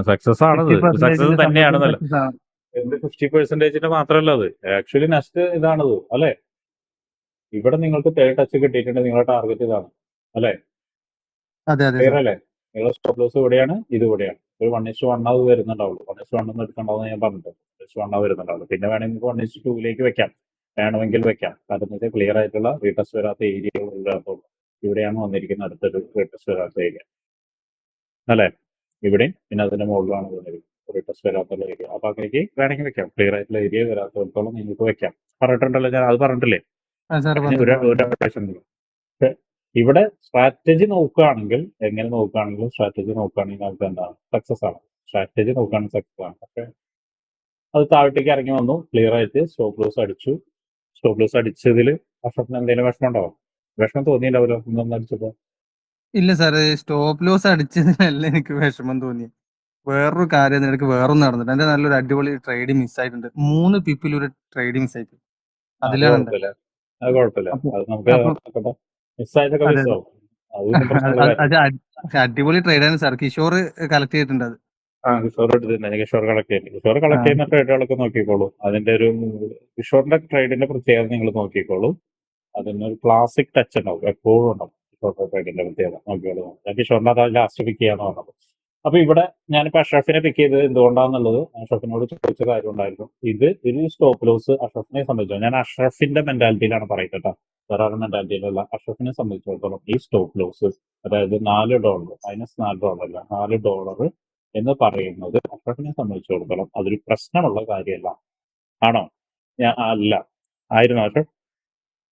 സക്സസ് ആണത്, 50% സക്സസ് തന്നെയാണെന്നല്ല. success ആണ്. എന്ത് 50% മാത്രമല്ല അത് ആക്ച്വലി നെക്സ്റ്റ് ഇതാണത് അല്ലെ. ഇവിടെ നിങ്ങൾക്ക് തേർഡ് ടച്ച് കിട്ടിയിട്ടുണ്ട്, നിങ്ങളുടെ ടാർഗറ്റ് ഇതാണ് അല്ലെ. അതെ അതെ ക്ലിയർ സാർ. അല്ലേ? നിങ്ങളുടെ സ്റ്റോപ്പ് ലോസ് ഇവിടെയാണ്, ഇത് ഇവിടെയാണ്. ഒരു 1:1 അത് വരുന്നുണ്ടാവുള്ളൂ. 1:1 ഒന്നും എടുക്കണ്ടാവും ഞാൻ പറഞ്ഞിട്ട്. 1:1 വരുന്നുണ്ടാവുള്ളൂ. പിന്നെ വേണമെങ്കിൽ 1:2 വെക്കാം, വേണമെങ്കിൽ വെക്കാം. കാരണം ക്ലിയർ ആയിട്ടുള്ള റീടെസ്റ്റ് വരാത്ത ഏരിയകൾ ഇവിടെയാണ് വന്നിരിക്കുന്ന അടുത്തൊരു റീടെസ്റ്റ് വരാത്ത ഏരിയ അല്ലെ. ഇവിടെയും പിന്നെ അതിന്റെ മുകളിലാണ് വന്നിരിക്കുന്നത് റീടെസ്റ്റ് വരാത്തുള്ള ഏരിയ. അപ്പൊ അതിലേക്ക് വേണമെങ്കിൽ വെക്കാം. ക്ലിയർ ആയിട്ടുള്ള ഏരിയ വരാത്തടത്തോളം നിങ്ങൾക്ക് വെക്കാം. പറഞ്ഞിട്ടുണ്ടല്ലോ ഞാൻ, അത് പറഞ്ഞിട്ടില്ലേ സാർ ഇവിടെ സ്ട്രാറ്റജി നോക്കുകയാണെങ്കിൽ, എങ്ങനെ നോക്കുകയാണെങ്കിലും സ്ട്രാറ്റജി നോക്കുകയാണെങ്കിൽ നമുക്ക് എന്താണ് സക്സസ് ആണ്. സ്ട്രാറ്റജി നോക്കുകയാണെങ്കിൽ സക്സസ് ആണ്. പക്ഷെ അത് താഴത്തേക്ക് ഇറങ്ങി വന്നു, ക്ലിയർ ആയിട്ട് സ്റ്റോപ്പ് ലോസ് അടിച്ചു. സ്റ്റോപ്പ് ലോസ് അടിച്ചതിൽ അഷ്റഫിന് എന്തെങ്കിലും വിഷമം ഉണ്ടാവും? വിഷമം തോന്നിയില്ലാവല്ലോ ഇന്നൊന്നും അടിച്ചപ്പോ? ഇല്ല സാർ, സ്റ്റോപ്പ് ലോസ് അടിച്ചതിനല്ല എനിക്ക് വിഷമം തോന്നി. വേറൊരു കാര്യം എനിക്ക് വേറൊന്നും നടന്നിട്ട് എന്റെ നല്ലൊരു അടിപൊളി ട്രേഡ് മിസ്സായിട്ടുണ്ട്. 3 പീപ്പിൾ ഒരു ട്രേഡ് മിസ്സായിട്ട് അത് അതിലാണ് കുഴപ്പമില്ല, അത് കുഴപ്പമില്ല. അപ്പൊ അത് നമുക്ക് അപ്പൊ മിസ്സായതൊക്കെ അതെ മിസ്സാവും. അതൊന്നും പ്രശ്നമുള്ള കാര്യം. പക്ഷെ അടിപൊളി ട്രേഡാണ് സാർ. കിഷോർ കളക്ട് ചെയ്തിട്ടുണ്ട് അത്. കിഷോർ എടുത്തിട്ടുണ്ട്. കിഷോർ കളക്ട് ചെയ്യുന്നത്, കിഷോർ കളക്ട് ചെയ്യുന്ന ട്രേഡുകളൊക്കെ നോക്കിക്കോളൂ. അതിന്റെ ഒരു കിഷോറിന്റെ ട്രേഡിന്റെ പ്രത്യേകത നിങ്ങൾ നോക്കിക്കോളൂ. അതിനൊരു ക്ലാസിക് ടച്ച് ഉണ്ടാവും, എപ്പോഴും ഉണ്ടാവും കിഷോറിന്റെ ട്രേഡിന്റെ പ്രത്യേകത. നോക്കിക്കോളൂ. ഞാൻ കിഷോറിന്റെ അത് ലാസ്റ്റ് പിക്ക് ചെയ്യാന്ന് പറഞ്ഞത്. അപ്പൊ ഇവിടെ ഞാനിപ്പോ അഷ്റഫിനെ പിക്ക് ചെയ്തത് എന്തുകൊണ്ടാന്നുള്ളത് അഷ്റഫിനോട് ചോദിച്ച കാര്യം ഉണ്ടായിരുന്നു. ഇത് ഒരു സ്റ്റോപ്പ് ലോസ് അഷ്റഫിനെ സംബന്ധിച്ചോ, ഞാൻ അഷ്റഫിന്റെ മെന്റാലിറ്റിയിലാണ് പറയുന്നത് കേട്ടോ, വേറെ ആരുടെ മെന്റാലിറ്റിയിലല്ല. അഷ്റഫിനെ സംബന്ധിച്ചിടത്തോളം ഈ സ്റ്റോപ്പ് ലോസ്, അതായത് $4 -$4 അല്ല, $4 എന്ന് പറയുന്നത് അഷ്റഫിനെ സംബന്ധിച്ചിടത്തോളം അതൊരു പ്രശ്നമുള്ള കാര്യമല്ല. ആണോ? അല്ല. ആയിരുന്നു അഷ്റഫ്?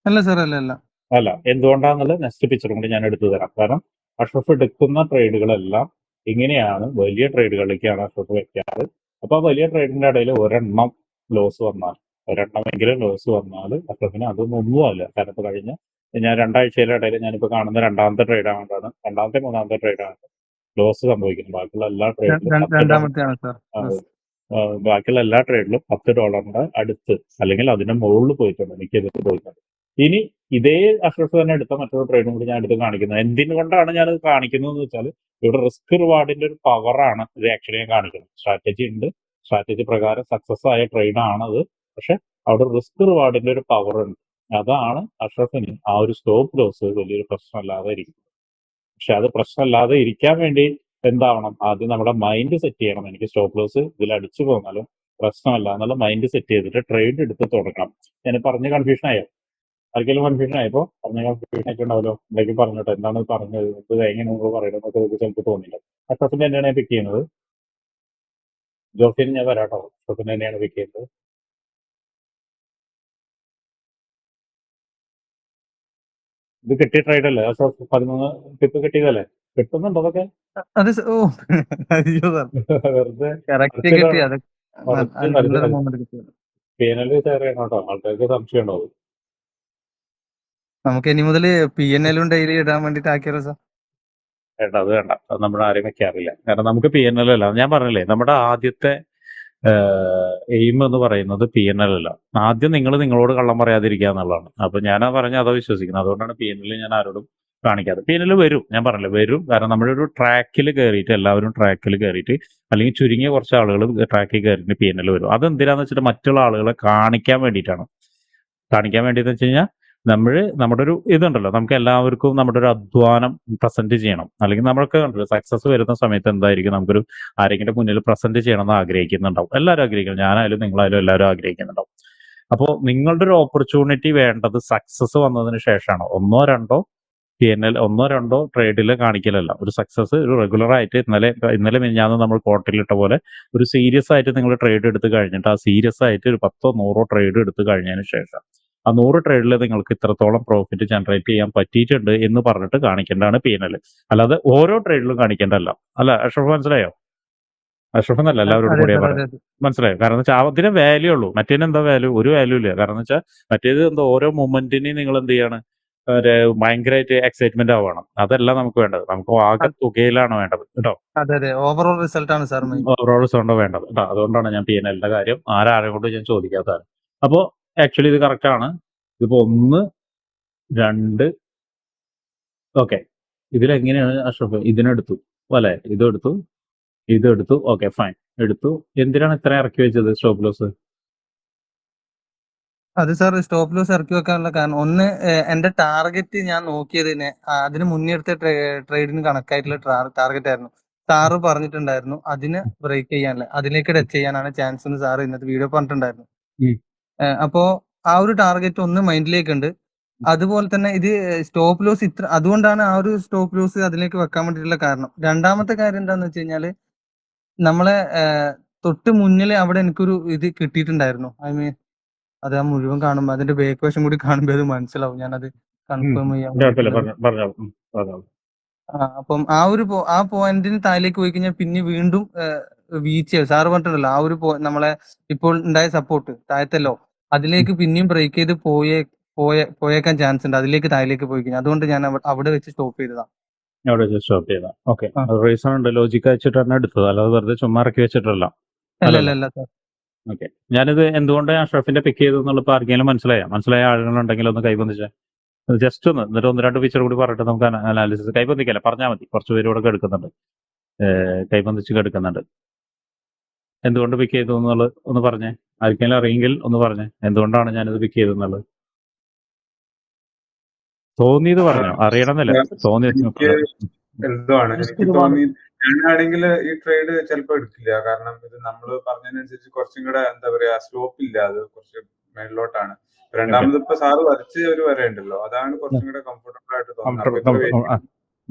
അല്ല സാർ, അല്ല അല്ല. അല്ല. എന്തുകൊണ്ടാന്നുള്ളത് നെക്സ്റ്റ് പിക്ചർ കൊണ്ട് ഞാൻ എടുത്തു തരാം. കാരണം അഷ്റഫ് എടുക്കുന്ന ട്രേഡുകളെല്ലാം ഇങ്ങനെയാണ്, വലിയ ട്രേഡുകളിലേക്കാണ് അഷ്റഫ് വെക്കാറ്. അപ്പൊ ആ വലിയ ട്രേഡിന്റെ ഇടയിൽ ഒരെണ്ണം ലോസ് വന്നാൽ, ഒരെണ്ണമെങ്കിലും ലോസ് വന്നാൽ അഷ്റഫിന് അതൊന്നും ഒന്നുമല്ല. കാരണം ഇപ്പൊ കഴിഞ്ഞ ഞാൻ 2 ആഴ്ചയിലെ ഇടയിൽ ഞാനിപ്പോ കാണുന്ന രണ്ടാമത്തെ ട്രേഡാണ്, രണ്ടാമത്തെ മൂന്നാമത്തെ ട്രേഡാണ് ലോസ് സംഭവിക്കുന്നത്. ബാക്കിയുള്ള എല്ലാ ട്രേഡിലും രണ്ടാമത്തെയാണ് സാർ. ബാക്കിയുള്ള എല്ലാ ട്രേഡിലും $10 അടുത്ത് അല്ലെങ്കിൽ അതിന്റെ മുകളിൽ പോയിട്ടുണ്ട്, മിക്കതിൽ പോയിട്ടുണ്ട്. ഇനി ഇതേ അഷ്റഫ് തന്നെ എടുത്ത മറ്റൊരു ട്രേഡും കൂടി ഞാൻ എടുത്ത് കാണിക്കുന്നത്. എന്തുകൊണ്ടാണ് ഞാനത് കാണിക്കുന്നത് എന്ന് വെച്ചാൽ, ഇവിടെ റിസ്ക് റിവാർഡിന്റെ ഒരു പവറാണ് ഇത് ആക്ച്വലി ഞാൻ കാണിക്കുന്നത്. സ്ട്രാറ്റജി ഉണ്ട്, സ്ട്രാറ്റജി പ്രകാരം സക്സസ് ആയ ട്രേഡാണത്. പക്ഷെ അവിടെ റിസ്ക് റിവാർഡിന്റെ ഒരു പവർ ഉണ്ട്. അതാണ് അഷ്റഫിന് ആ ഒരു സ്റ്റോപ്പ് ലോസ് വലിയൊരു പ്രശ്നമല്ലാതെ ഇരിക്കുന്നത്. പക്ഷെ അത് പ്രശ്നമല്ലാതെ ഇരിക്കാൻ വേണ്ടി എന്താവണം? ആദ്യം നമ്മുടെ മൈൻഡ് സെറ്റ് ചെയ്യണം. എനിക്ക് സ്റ്റോപ്പ് ലോസ് ഇതിൽ അടിച്ചു പോന്നാലും പ്രശ്നമല്ല എന്നുള്ള മൈൻഡ് സെറ്റ് ചെയ്തിട്ട് ട്രേഡ് എടുത്ത് തുടങ്ങണം. ഞാൻ പറഞ്ഞ് കൺഫ്യൂഷൻ ആയോ? ആർക്കെങ്കിലും കൺഫ്യൂഷൻ ആയപ്പോ? പറഞ്ഞ കൺഫ്യൂഷൻ ആയിട്ട് ഉണ്ടാവല്ലോ. എന്തെങ്കിലും പറഞ്ഞോട്ടെ, എന്താണ് പറഞ്ഞത്, ഇത് എങ്ങനെ നിങ്ങൾ പറയുന്നത് എന്നൊക്കെ ചിലപ്പോൾ തോന്നില്ല. അഷ്റഫിന്റെ തന്നെയാണ് പിക്ക് ചെയ്യുന്നത്. ജോഫിന് ഞാൻ വരാട്ടോ. അഷ്റഫിന്റെ തന്നെയാണ് പിക്ക് ചെയ്യുന്നത്. ഇത് കിട്ടിയ ട്രേഡ് അല്ലേ അഷ്റഫ്? 13 ടിപ്പ് കിട്ടിയതല്ലേ? കിട്ടുന്നുണ്ടോ അതൊക്കെ? അതെ സാർ. ഓ അയ്യോ സാർ, വെറുതെ കറക്റ്റ് കിട്ടി. അത് നല്ലൊരു മൊമെന്റ് കിട്ടി. PNL ഷെയർ ചെയ്യണം കേട്ടോ, ആൾക്കാർക്ക് സംശയം ഉണ്ടാവും. നമുക്ക് ഇനി മുതൽ PNL ഡെയിലി ഇടാൻ വേണ്ടിട്ട് ആക്കിയാലോ സാർ? വേണ്ട, അത് വേണ്ട. അത് നമ്മുടെ ആരും വെക്കാറില്ല. കാരണം നമുക്ക് PNL അല്ല, ഞാൻ പറഞ്ഞില്ലേ, നമ്മുടെ ആദ്യത്തെ എയിം എന്ന് പറയുന്നത് PNL അല്ല. ആദ്യം നിങ്ങൾ നിങ്ങളോട് കള്ളം പറയാതിരിക്കുക എന്നുള്ളതാണ്. അപ്പൊ ഞാനാ പറഞ്ഞ അതാ വിശ്വസിക്കുന്നത്. അതുകൊണ്ടാണ് PNL ഞാൻ ആരോടും കാണിക്കാതെ. PNL വരും, ഞാൻ പറഞ്ഞില്ലേ വരും. കാരണം നമ്മുടെ ഒരു ട്രാക്കിൽ കയറിയിട്ട്, എല്ലാവരും ട്രാക്കിൽ കയറിയിട്ട്, അല്ലെങ്കിൽ ചുരുങ്ങിയ കുറച്ച് ആളുകൾ ട്രാക്കിൽ കയറിയിട്ട് PNL വരും. അതെന്തിനാന്ന് വെച്ചിട്ട് മറ്റുള്ള ആളുകളെ കാണിക്കാൻ വേണ്ടിയിട്ടാണ്. കാണിക്കാൻ വേണ്ടിയെന്ന് വെച്ച് കഴിഞ്ഞാൽ നമ്മുടെ ഒരു ഇതുണ്ടല്ലോ, നമുക്ക് എല്ലാവർക്കും നമ്മുടെ ഒരു അധ്വാനം പ്രസന്റ് ചെയ്യണം. അല്ലെങ്കിൽ നമ്മൾക്ക് കണ്ടല്ലോ സക്സസ് വരുന്ന സമയത്ത് എന്തായിരിക്കും, നമുക്കൊരു ആരെങ്കിലും മുന്നിൽ പ്രസന്റ് ചെയ്യണം എന്ന് ആഗ്രഹിക്കുന്നുണ്ടാവും. എല്ലാവരും ആഗ്രഹിക്കണം, ഞാനായാലും നിങ്ങളായാലും എല്ലാവരും ആഗ്രഹിക്കുന്നുണ്ടാവും. അപ്പോൾ നിങ്ങളുടെ ഒരു ഓപ്പർച്യൂണിറ്റി വേണ്ടത് സക്സസ് വന്നതിന് ശേഷമാണ്. ഒന്നോ രണ്ടോ ട്രേഡിൽ കാണിക്കലല്ല. ഒരു സക്സസ് ഒരു റെഗുലർ ആയിട്ട് ഇന്നലെ മിനിഞ്ഞാന്ന് നമ്മൾ ക്വാർട്ടറിലിട്ട പോലെ ഒരു സീരിയസ് ആയിട്ട് നിങ്ങൾ ട്രേഡ് എടുത്ത് കഴിഞ്ഞിട്ട്, ആ സീരിയസ് ആയിട്ട് ഒരു 10-100 ട്രേഡ് എടുത്ത് കഴിഞ്ഞതിന് ശേഷം ആ 100 ട്രേഡിൽ നിങ്ങൾക്ക് ഇത്രത്തോളം പ്രോഫിറ്റ് ജനറേറ്റ് ചെയ്യാൻ പറ്റിയിട്ടുണ്ട് എന്ന് പറഞ്ഞിട്ട് കാണിക്കേണ്ടതാണ് P&L. അല്ലാതെ ഓരോ ട്രേഡിലും കാണിക്കേണ്ടതല്ല. അല്ല അഷ്റഫ് മനസ്സിലായോ? അഷ്റഫ് എന്നല്ല എല്ലാവരോടും അതെ കൂടിയാ സാർ, പറയാം. അതെ അതെ. മനസ്സിലായോ? കാരണം വെച്ചാൽ അതിന് വാല്യൂ ഉള്ളൂ. മറ്റേതിന് എന്താ വാല്യൂ? ഒരു വാല്യൂ ഇല്ല. കാരണം വെച്ചാൽ മറ്റേത് എന്തോ ഓരോ മൊമെന്റിനെയും നിങ്ങൾ എന്ത് ചെയ്യാണ്, ഒരു ഭയങ്കരമായിട്ട് എക്സൈറ്റ്മെന്റ് ആവണം. അതല്ല നമുക്ക് വേണ്ടത്. നമുക്ക് ആകെ തുകയിലാണ് വേണ്ടത് കേട്ടോ. അതെ അതെ, ഓവറോൾ റിസൾട്ട് ആണ് സാർ മെയിൻ. ഓവറോൾ സൗണ്ട് വേണ്ടത് കേട്ടോ. അതുകൊണ്ടാണ് ഞാൻ P&Lന്റെ കാര്യം ആരാരെ കൊണ്ട് ഞാൻ ചോദിക്കാത്തത്. അപ്പോൾ ആക്ച്വലി ഇത് കറക്റ്റ് ആണ്. ഇതിപ്പോ 1, 2 ഓക്കെ. ഇതിലെങ്ങനെയാണ് അഷ്റഫ് ഇതിനെടുത്തു അല്ലെ? ഇതെടുത്തു ഓക്കെ ഫൈൻ എടുത്തു. എന്തിനാണ് ഇത്ര ഇറക്കി വെച്ചത് സ്റ്റോപ്പ് ലോസ്? അത് സാർ സ്റ്റോപ്പ് ലോസ് ഇറക്കി വെക്കാനുള്ള കാരണം ഒന്ന്, എന്റെ ടാർഗറ്റ് ഞാൻ നോക്കിയതിന് അതിന് മുന്നേ എടുത്ത ട്രേഡിന് കണക്കായിട്ടുള്ള ടാർഗറ്റ് ആയിരുന്നു. സാറ് പറഞ്ഞിട്ടുണ്ടായിരുന്നു അതിന് ബ്രേക്ക് ചെയ്യാനല്ല, അതിലേക്ക് ടച്ച് ചെയ്യാനാണ് ചാൻസ് എന്ന് സാറ് ഇന്നത്തെ വീഡിയോ പറഞ്ഞിട്ടുണ്ടായിരുന്നു. അപ്പോ ആ ഒരു ടാർഗറ്റ് ഒന്ന് മൈൻഡിലേക്ക് ഉണ്ട്. അതുപോലെ തന്നെ ഇത് സ്റ്റോപ്പ് ലോസ് അതുകൊണ്ടാണ് ആ ഒരു സ്റ്റോപ്പ് ലോസ് അതിലേക്ക് വെക്കാൻ വേണ്ടിയിട്ടുള്ള കാരണം. രണ്ടാമത്തെ കാര്യം എന്താന്ന് വെച്ച് കഴിഞ്ഞാല് നമ്മളെ തൊട്ട് മുന്നിൽ അവിടെ എനിക്കൊരു ഇത് കിട്ടിയിട്ടുണ്ടായിരുന്നു. ഐ മീൻ അത് ആ മുഴുവൻ കാണുമ്പോ അതിന്റെ ബാക്ക് വശം കൂടി കാണുമ്പോ അത് മനസ്സിലാവും. ഞാനത് കൺഫേം ചെയ്യാൻ കുഴപ്പമില്ല, വേണ്ടിയിട്ടുള്ളത്. പറഞ്ഞോ. അപ്പം ആ പോയിന്റിന് താഴേക്ക് പോയി കഴിഞ്ഞാൽ പിന്നെ വീണ്ടും വീഴ്ച. സാറ് പറഞ്ഞിട്ടുണ്ടല്ലോ ആ ഒരു നമ്മളെ ഇപ്പോൾ ഉണ്ടായ സപ്പോർട്ട് താഴത്തല്ലോ, അതിലേക്ക് പിന്നെയും ബ്രേക്ക് ചെയ്ത് പോയേക്കാൻ ചാൻസ് ഉണ്ട്, അതിലേക്ക് താഴേക്ക് പോയി കഴിഞ്ഞാൽ. അതുകൊണ്ട് ഞാൻ അവിടെ വെച്ച് സ്റ്റോപ്പ് ചെയ്തതാ. അവിടെ വെച്ച് സ്റ്റോപ്പ് ചെയ്താ. ഓക്കെ, ആ. റീസൺ ഉണ്ട്, ലോജിക്ക് വെച്ചിട്ട് തന്നെ എടുത്തത്, അല്ലാതെ വെറുതെ ചുമ്മാ ഇറക്കി വെച്ചിട്ടല്ല. അല്ല അല്ലല്ലോ. അല്ല സാർ. ഓക്കെ, ഞാനിത് എന്തുകൊണ്ട് അഷ്റഫിന്റെ പിക്ക് ചെയ്തു എന്നുള്ളത് ആർക്കെങ്കിലും മനസ്സിലായ ആളുകളുണ്ടെങ്കിൽ ഒന്ന് കൈബന്ധിച്ചേ. ജസ്റ്റ് ഒന്ന് എന്നിട്ട് 1-2 ഫീച്ചർ കൂടി പറഞ്ഞിട്ട് നമുക്ക് അനാലിസിസ് കൈബന്ധിക്കല്ലേ പറഞ്ഞാൽ മതി. കുറച്ച് പേര് ഇവിടെ എടുക്കുന്നുണ്ട്, കൈബന്ധിച്ച് എടുക്കുന്നുണ്ട്. എന്തുകൊണ്ട് പിക്ക് ചെയ്തു എന്നുള്ളത് ഒന്ന് പറഞ്ഞേ. ആർക്കെങ്കിലും അറിയെങ്കിൽ ഒന്ന് പറഞ്ഞേ എന്തുകൊണ്ടാണ് ഞാനിത് പിക്ക് ചെയ്തെന്നുള്ളത്. തോന്നിയത് പറഞ്ഞോ, അറിയണമെന്നില്ല. തോന്നിയത് എനിക്ക് എന്തോആണ് എനിക്ക് തോന്നി, ഞാനാണെങ്കിൽ ഈ ട്രേഡ് ചിലപ്പോൾ എടുക്കില്ല. കാരണം ഇത് നമ്മൾ പറഞ്ഞതിനനുസരിച്ച് കുറച്ചും കൂടെ എന്താ പറയാ സ്ലോപ്പ് ഇല്ല, അത് കുറച്ച് മേളിലോട്ടാണ്. രണ്ടാമത് ഇപ്പൊ സാറ് വരച്ച ഒരു വരയുണ്ടല്ലോ, അതാണ് കുറച്ചും കൂടെ കംഫർട്ടബിൾ ആയിട്ട് തോന്നുന്നത്.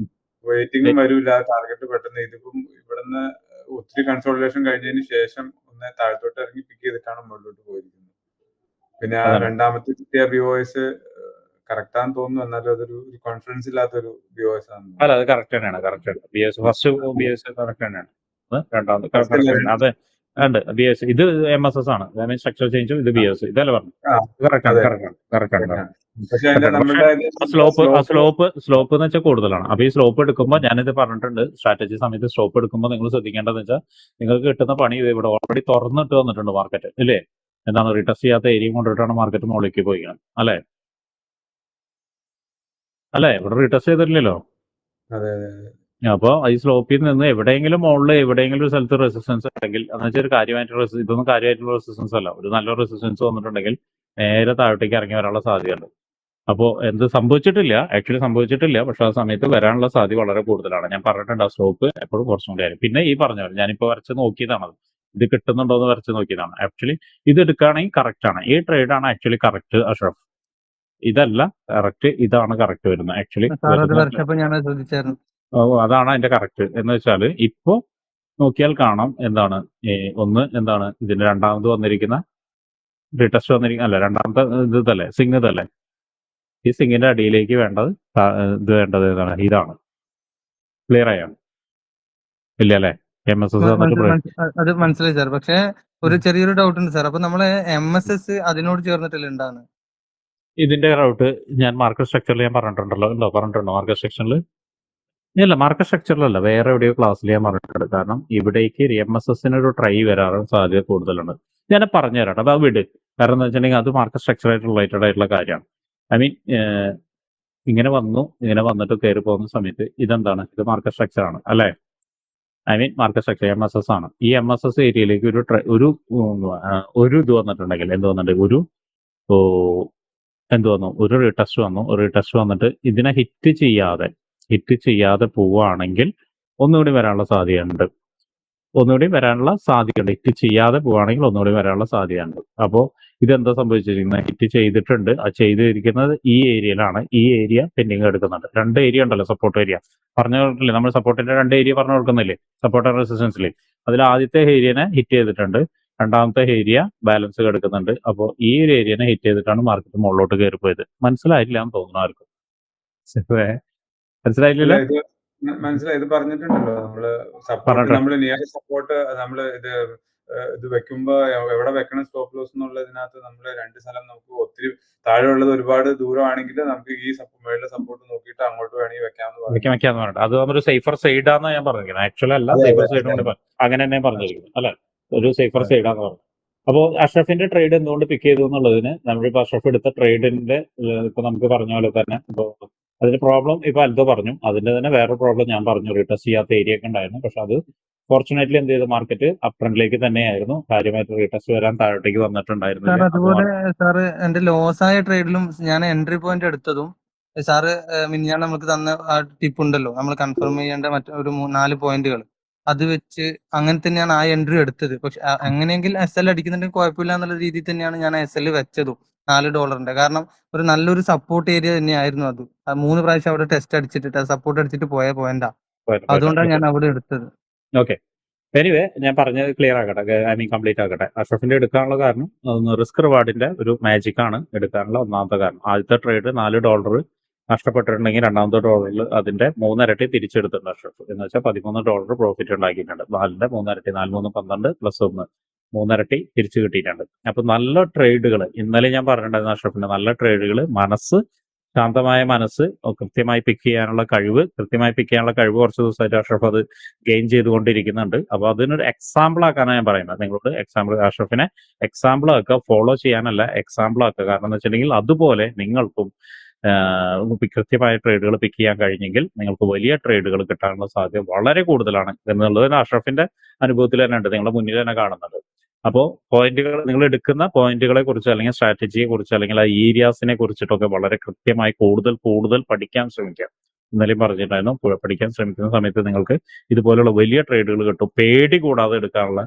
വെയിറ്റിംഗും വരൂല, ടാർഗറ്റ് പെട്ടെന്ന്. ഇതിപ്പം ഇവിടുന്ന് ഒത്തിരി കൺസോളിഡേഷൻ കഴിഞ്ഞതിന് ശേഷം ഒന്ന് താഴത്തോട്ട് ഇറങ്ങി പിക്ക് ചെയ്തിട്ടാണ് മുകളിലോട്ട് പോയിരിക്കുന്നത്. പിന്നെ ആ രണ്ടാമത്തെ കിട്ടിയ BOS കറക്റ്റാന്ന് തോന്നുന്നു, എന്നാലും അതൊരു കോൺഫിഡൻസ് ഇല്ലാത്തൊരു BOS ആണ്. അല്ല, അത് കറക്റ്റ് തന്നെയാണ്. ഫസ്റ്റ് BS കറക്റ്റ് തന്നെയാണ്. രണ്ടാമത് കറക്റ്റ് തന്നെയാണ്. അതെ ഉണ്ട് BS. ഇത് MSS ആണ്, സ്ട്രക്ചർ ചേഞ്ചും. ഇത് BS. ഇതല്ലേ പറഞ്ഞു. കറക്റ്റാണ്. സ്ലോപ്പ് എന്ന് വെച്ചാൽ കൂടുതലാണ്. അപ്പൊ ഈ സ്ലോപ്പ് എടുക്കുമ്പോൾ ഞാനിത് പറഞ്ഞിട്ടുണ്ട്, സ്ട്രാറ്റജി സമയത്ത് സ്ലോപ്പ് എടുക്കുമ്പോൾ നിങ്ങൾ ശ്രദ്ധിക്കേണ്ടതെന്ന് വെച്ചാൽ നിങ്ങൾക്ക് കിട്ടുന്ന പണി ഇത് ഇവിടെ ഓൾറെഡി തുറന്നിട്ട് വന്നിട്ടുണ്ട് മാർക്കറ്റ് ഇല്ലേ. എന്താണ് റീടെസ്റ്റ് ചെയ്യാത്ത ഏരിയയും കൊണ്ടിട്ടാണ് മാർക്കറ്റ് മുകളിലേക്ക് പോയിക്കണം അല്ലേ. ഇവിടെ റീടെസ്റ്റ് ചെയ്തിട്ടില്ലല്ലോ. അപ്പോൾ ഈ സ്ലോപ്പിൽ നിന്ന് എവിടെയെങ്കിലും മുകളിൽ എവിടെയെങ്കിലും ഒരു സ്ഥലത്ത് റെസിസ്റ്റൻസ് ഉണ്ടെങ്കിൽ, എന്ന് വെച്ചാൽ ഒരു കാര്യമായിട്ടുള്ള ഇതൊന്നും കാര്യമായിട്ടുള്ള റെസിസ്റ്റൻസ് അല്ല, ഒരു നല്ല റെസിസ്റ്റൻസ് വന്നിട്ടുണ്ടെങ്കിൽ നേരെ താഴോട്ടേക്ക് ഇറങ്ങി വരാനുള്ള സാധ്യതയുണ്ട്. അപ്പോൾ ആക്ച്വലി സംഭവിച്ചിട്ടില്ല, പക്ഷെ ആ സമയത്ത് വരാനുള്ള സാധ്യത വളരെ കൂടുതലാണ്. ഞാൻ പറഞ്ഞിട്ടുണ്ട് ആ സ്ലോപ്പ് എപ്പോഴും കുറച്ചും കൂടി ആയിരുന്നു. പിന്നെ ഈ പറഞ്ഞ പോലെ ഞാനിപ്പോൾ വരച്ച് നോക്കിയതാണത്, ഇത് കിട്ടുന്നുണ്ടോ എന്ന് വരച്ച് നോക്കിയതാണ്. ആക്ച്വലി ഇത് എടുക്കുകയാണെങ്കിൽ കറക്റ്റ് ആണ്. ഈ ട്രേഡാണ് ആക്ച്വലി കറക്റ്റ് അഷ്റഫ്. ഇതല്ല കറക്റ്റ്, ഇതാണ് കറക്റ്റ് വരുന്നത് ആക്ച്വലി. അതാണ് അതിന്റെ കറക്റ്റ് എന്ന് വെച്ചാൽ ഇപ്പോ നോക്കിയാൽ കാണാം എന്താണ് ഇതിന്റെ രണ്ടാമത് വന്നിരിക്കുന്ന റീടെസ്റ്റ് വന്നിരിക്കുന്ന രണ്ടാമത്തെ ഇതല്ലേ, സിംഗ് ഇതല്ലേ. ഈ സിംഗിന്റെ അടിയിലേക്ക് വേണ്ടത് ഇതാണ്. ക്ലിയർ ആയാണ് ഇല്ല അല്ലേ? MSS അത് മനസ്സിലായി സാർ. പക്ഷെ ഒരു ചെറിയൊരു ഡൗട്ട് ഉണ്ട് സാർ. അപ്പൊ നമ്മള് MSS അതിനോട് ചേർന്നിട്ടല്ലേ ഉണ്ടാകുന്നത്? ഇതിന്റെ റൗട്ട് ഞാൻ മാർക്കറ്റ് സ്ട്രക്ചറിൽ ഞാൻ പറഞ്ഞിട്ടുണ്ടോ മാർക്കറ്റ് സ്ട്രക്ചറിൽ? ഇല്ല, മാർക്കറ്റ് സ്ട്രക്ചറിലല്ല, വേറെ എവിടെയോ ക്ലാസ്സിൽ ഞാൻ പറഞ്ഞിട്ടുണ്ട്. കാരണം ഇവിടേക്ക് MSSനൊരു ട്രൈ വരാൻ സാധ്യത കൂടുതലുണ്ട്. ഞാൻ പറഞ്ഞു തരാം, അത് വിട്. കാരണം എന്താ വെച്ചിട്ടുണ്ടെങ്കിൽ അത് മാർക്കറ്റ് സ്ട്രക്ചറായിട്ട് റിലേറ്റഡ് ആയിട്ടുള്ള കാര്യമാണ്. ഐ മീൻ ഇങ്ങനെ വന്നിട്ട് കയറി പോകുന്ന സമയത്ത് ഇതെന്താണ്, ഇത് മാർക്കറ്റ് സ്ട്രക്ചർ ആണ് അല്ലേ. I mean market structure MSS ആണ്. ഈ MSS ഏരിയയിലേക്ക് ഒരു ഇത് വന്നിട്ടുണ്ടെങ്കിൽ ഒരു റീടെസ്റ്റ് വന്നു. റീടെസ്റ്റ് വന്നിട്ട് ഇതിനെ ഹിറ്റ് ചെയ്യാതെ പോവുകയാണെങ്കിൽ ഒന്നുകൂടി വരാനുള്ള സാധ്യതയുണ്ട്. ഹിറ്റ് ചെയ്യാതെ പോവുകയാണെങ്കിൽ ഒന്നുകൂടി വരാനുള്ള സാധ്യതയുണ്ട്. അപ്പോൾ ഇതെന്താ സംഭവിച്ചിരിക്കുന്നത്? ഹിറ്റ് ചെയ്തിട്ടുണ്ട്. അത് ചെയ്തിരിക്കുന്നത് ഈ ഏരിയയിലാണ്. ഈ ഏരിയ പെൻഡിങ് എടുക്കുന്നുണ്ട്. 2 ഏരിയ ഉണ്ടല്ലോ, സപ്പോർട്ട് ഏരിയ പറഞ്ഞു കൊടുക്കില്ലേ നമ്മൾ. സപ്പോർട്ടിന്റെ 2 ഏരിയ പറഞ്ഞു കൊടുക്കുന്നില്ലേ, സപ്പോർട്ട് ആൻഡ് റെസിസ്റ്റൻസിൽ. അതിൽ ആദ്യത്തെ ഏരിയനെ ഹിറ്റ് ചെയ്തിട്ടുണ്ട്. രണ്ടാമത്തെ ഏരിയ ബാലൻസ് കിടക്കുന്നുണ്ട്. അപ്പോൾ ഈ ഒരു ഏരിയനെ ഹിറ്റ് ചെയ്തിട്ടാണ് മാർക്കറ്റ് മുകളിലോട്ട് കയറിപ്പോയത്. മനസ്സിലായില്ല എന്ന് തോന്നുന്നു ആർക്കും. അല്ല മനസ്സിലായില്ലല്ലോ? ഇത് മനസ്സിലായി. ഇത് പറഞ്ഞിട്ടുണ്ടല്ലോ നമ്മള് സപ്പോർട്ട്, പറഞ്ഞിട്ടുണ്ട്. നമ്മള് നിയർ സപ്പോർട്ട് നമ്മള് ഇത് വെക്കുമ്പോ എവിടെ വെക്കണം സ്റ്റോപ്പ് ലോസ് എന്നുള്ളതിനകത്ത് നമ്മള് രണ്ട് സ്ഥലം നമുക്ക് ഒത്തിരി താഴെയുള്ളത് ഒരുപാട് ദൂരമാണെങ്കിൽ നമുക്ക് ഈ മേളിലെ സപ്പോർട്ട് നോക്കിയിട്ട് അങ്ങോട്ട് വേണമെങ്കിൽ വെക്കാമെന്ന് പറഞ്ഞു. വെക്കാന്ന് പറഞ്ഞിട്ട് അത് നമ്മളൊരു സേഫർ സൈഡാന്ന് ഞാൻ പറഞ്ഞിരിക്കുന്നത്. ആക്ച്വലി അല്ല, അതെ, സേഫർ അതെ, സൈഡ് അതെ. കൊണ്ട് അങ്ങനെ തന്നെ പറഞ്ഞിരിക്കുന്നത് അല്ലെ, ഒരു സേഫർ അതെ. സൈഡാന്ന് പറഞ്ഞു. അപ്പോൾ അഷ്റഫിന്റെ ട്രേഡ് എന്തുകൊണ്ട് പിക്ക് ചെയ്തു എന്നുള്ളതിന് നമ്മളിപ്പോ അഷ്റഫ് എടുത്ത ട്രേഡിന്റെ ഇപ്പൊ നമുക്ക് പറഞ്ഞ പോലെ തന്നെ ഇപ്പൊ അതിന്റെ പ്രോബ്ലം ഇപ്പൊ അൽദോ പറഞ്ഞു, അതിന്റെ തന്നെ വേറെ പ്രോബ്ലം ഞാൻ പറഞ്ഞു, റീടെസ്റ്റ് ചെയ്യാത്ത ഏരിയ ഒക്കെ ഉണ്ടായിരുന്നു. പക്ഷെ അത് ഫോർച്ചുനേറ്റ്ലി എന്ത് ചെയ്തു, മാർക്കറ്റ് അപ് ട്രെൻഡിലേക്ക് തന്നെയായിരുന്നു, കാര്യമായിട്ട് റീടെസ്റ്റ് വരാൻ താഴോട്ടേക്ക് സാർ വന്നിട്ടുണ്ടായിരുന്നില്ല. അതുപോലെ സാറ് എന്റെ ലോസ് ആയ ട്രേഡിലും ഞാൻ എൻട്രി പോയിന്റ് എടുത്തതും സാറ് മിനിഞ്ഞാന്ന് നമുക്ക് തന്ന ആ ടിപ്പ് ഉണ്ടല്ലോ, നമ്മൾ കൺഫേം ചെയ്യേണ്ട മറ്റൊരു 4 പോയിന്റുകൾ, അത് വെച്ച് അങ്ങനെ തന്നെയാണ് ആ എൻട്രി എടുത്തത്. പക്ഷെ എങ്ങനെയെങ്കിൽ SL അടിക്കുന്നുണ്ടെങ്കിൽ കുഴപ്പമില്ല എന്നുള്ള രീതിയിൽ തന്നെയാണ് ഞാൻ SL വെച്ചതും $4. കാരണം ഒരു നല്ലൊരു സപ്പോർട്ട് ഏരിയ തന്നെയായിരുന്നു അത്. 3 പ്രാവശ്യം അവിടെ ടെസ്റ്റ് അടിച്ചിട്ട് സപ്പോർട്ട് അടിച്ചിട്ട് പോയ പോയിന്റാ, അതുകൊണ്ടാണ് ഞാൻ അവിടെ എടുത്തത്. ഓക്കെ, എനിവേ ഞാൻ പറഞ്ഞത് ക്ലിയർ ആക്കട്ടെ, ഐ മീൻ കംപ്ലീറ്റ് ആക്കട്ടെ. അഷ്റഫിന്റെ എടുക്കാനുള്ള കാരണം റിസ്ക് റിവാർഡിന്റെ ഒരു മാജിക് ആണ് എടുക്കാനുള്ള ഒന്നാമത്തെ കാരണം. ആദ്യത്തെ ട്രേഡ് $4 നഷ്ടപ്പെട്ടിട്ടുണ്ടെങ്കിൽ രണ്ടാമത്തെ ഡോളറിൽ അതിന്റെ 3 ഇരട്ടി തിരിച്ചെടുത്തിട്ടുണ്ട് അഷ്റഫ്. എന്ന് വെച്ചാൽ $13 പ്രോഫിറ്റ് ഉണ്ടാക്കിയിട്ടുണ്ട്. 4ന്റെ 3 ഇരട്ടി, 4 3 12 പ്ലസ് 1 3 ഇരട്ടി തിരിച്ചു കിട്ടിയിട്ടുണ്ട്. അപ്പൊ നല്ല ട്രേഡുകൾ ഇന്നലെ ഞാൻ പറഞ്ഞിട്ടുണ്ടായിരുന്നു അഷ്റഫിന്റെ നല്ല ട്രേഡുകൾ, ശാന്തമായ മനസ്സ്, കൃത്യമായി പിക്ക് ചെയ്യാനുള്ള കഴിവ് കുറച്ച് ദിവസമായിട്ട് അഷ്റഫ് അത് ഗെയിൻ ചെയ്തുകൊണ്ടിരിക്കുന്നുണ്ട്. അപ്പൊ അതിനൊരു എക്സാമ്പിൾ ആക്കാനാണ് ഞാൻ പറയുന്നത് നിങ്ങളോട്. അഷ്റഫിനെ എക്സാമ്പിൾ ആക്കുക, ഫോളോ ചെയ്യാനല്ല, എക്സാമ്പിൾ ആക്കുക. കാരണം എന്ന് വെച്ചിട്ടുണ്ടെങ്കിൽ അതുപോലെ നിങ്ങൾക്കും കൃത്യമായ ട്രേഡുകൾ പിക്ക് ചെയ്യാൻ കഴിഞ്ഞെങ്കിൽ നിങ്ങൾക്ക് വലിയ ട്രേഡുകൾ കിട്ടാനുള്ള സാധ്യത വളരെ കൂടുതലാണ് എന്നുള്ളത് അഷ്റഫിന്റെ അനുഭവത്തിൽ തന്നെ ഉണ്ട്, നിങ്ങളുടെ മുന്നിൽ തന്നെ കാണുന്നുണ്ട്. അപ്പോൾ പോയിന്റുകൾ, നിങ്ങൾ എടുക്കുന്ന പോയിന്റുകളെ കുറിച്ച് അല്ലെങ്കിൽ സ്ട്രാറ്റജിയെ കുറിച്ച് അല്ലെങ്കിൽ ആ ഏരിയാസിനെ കുറിച്ചിട്ടൊക്കെ വളരെ കൃത്യമായി കൂടുതൽ പഠിക്കാൻ ശ്രമിക്കാം. ഇന്നലെയും പറഞ്ഞിട്ടുണ്ടായിരുന്നു, പഠിക്കാൻ ശ്രമിക്കുന്ന സമയത്ത് നിങ്ങൾക്ക് ഇതുപോലുള്ള വലിയ ട്രേഡുകൾ കിട്ടും. പേടി കൂടാതെ എടുക്കാനുള്ള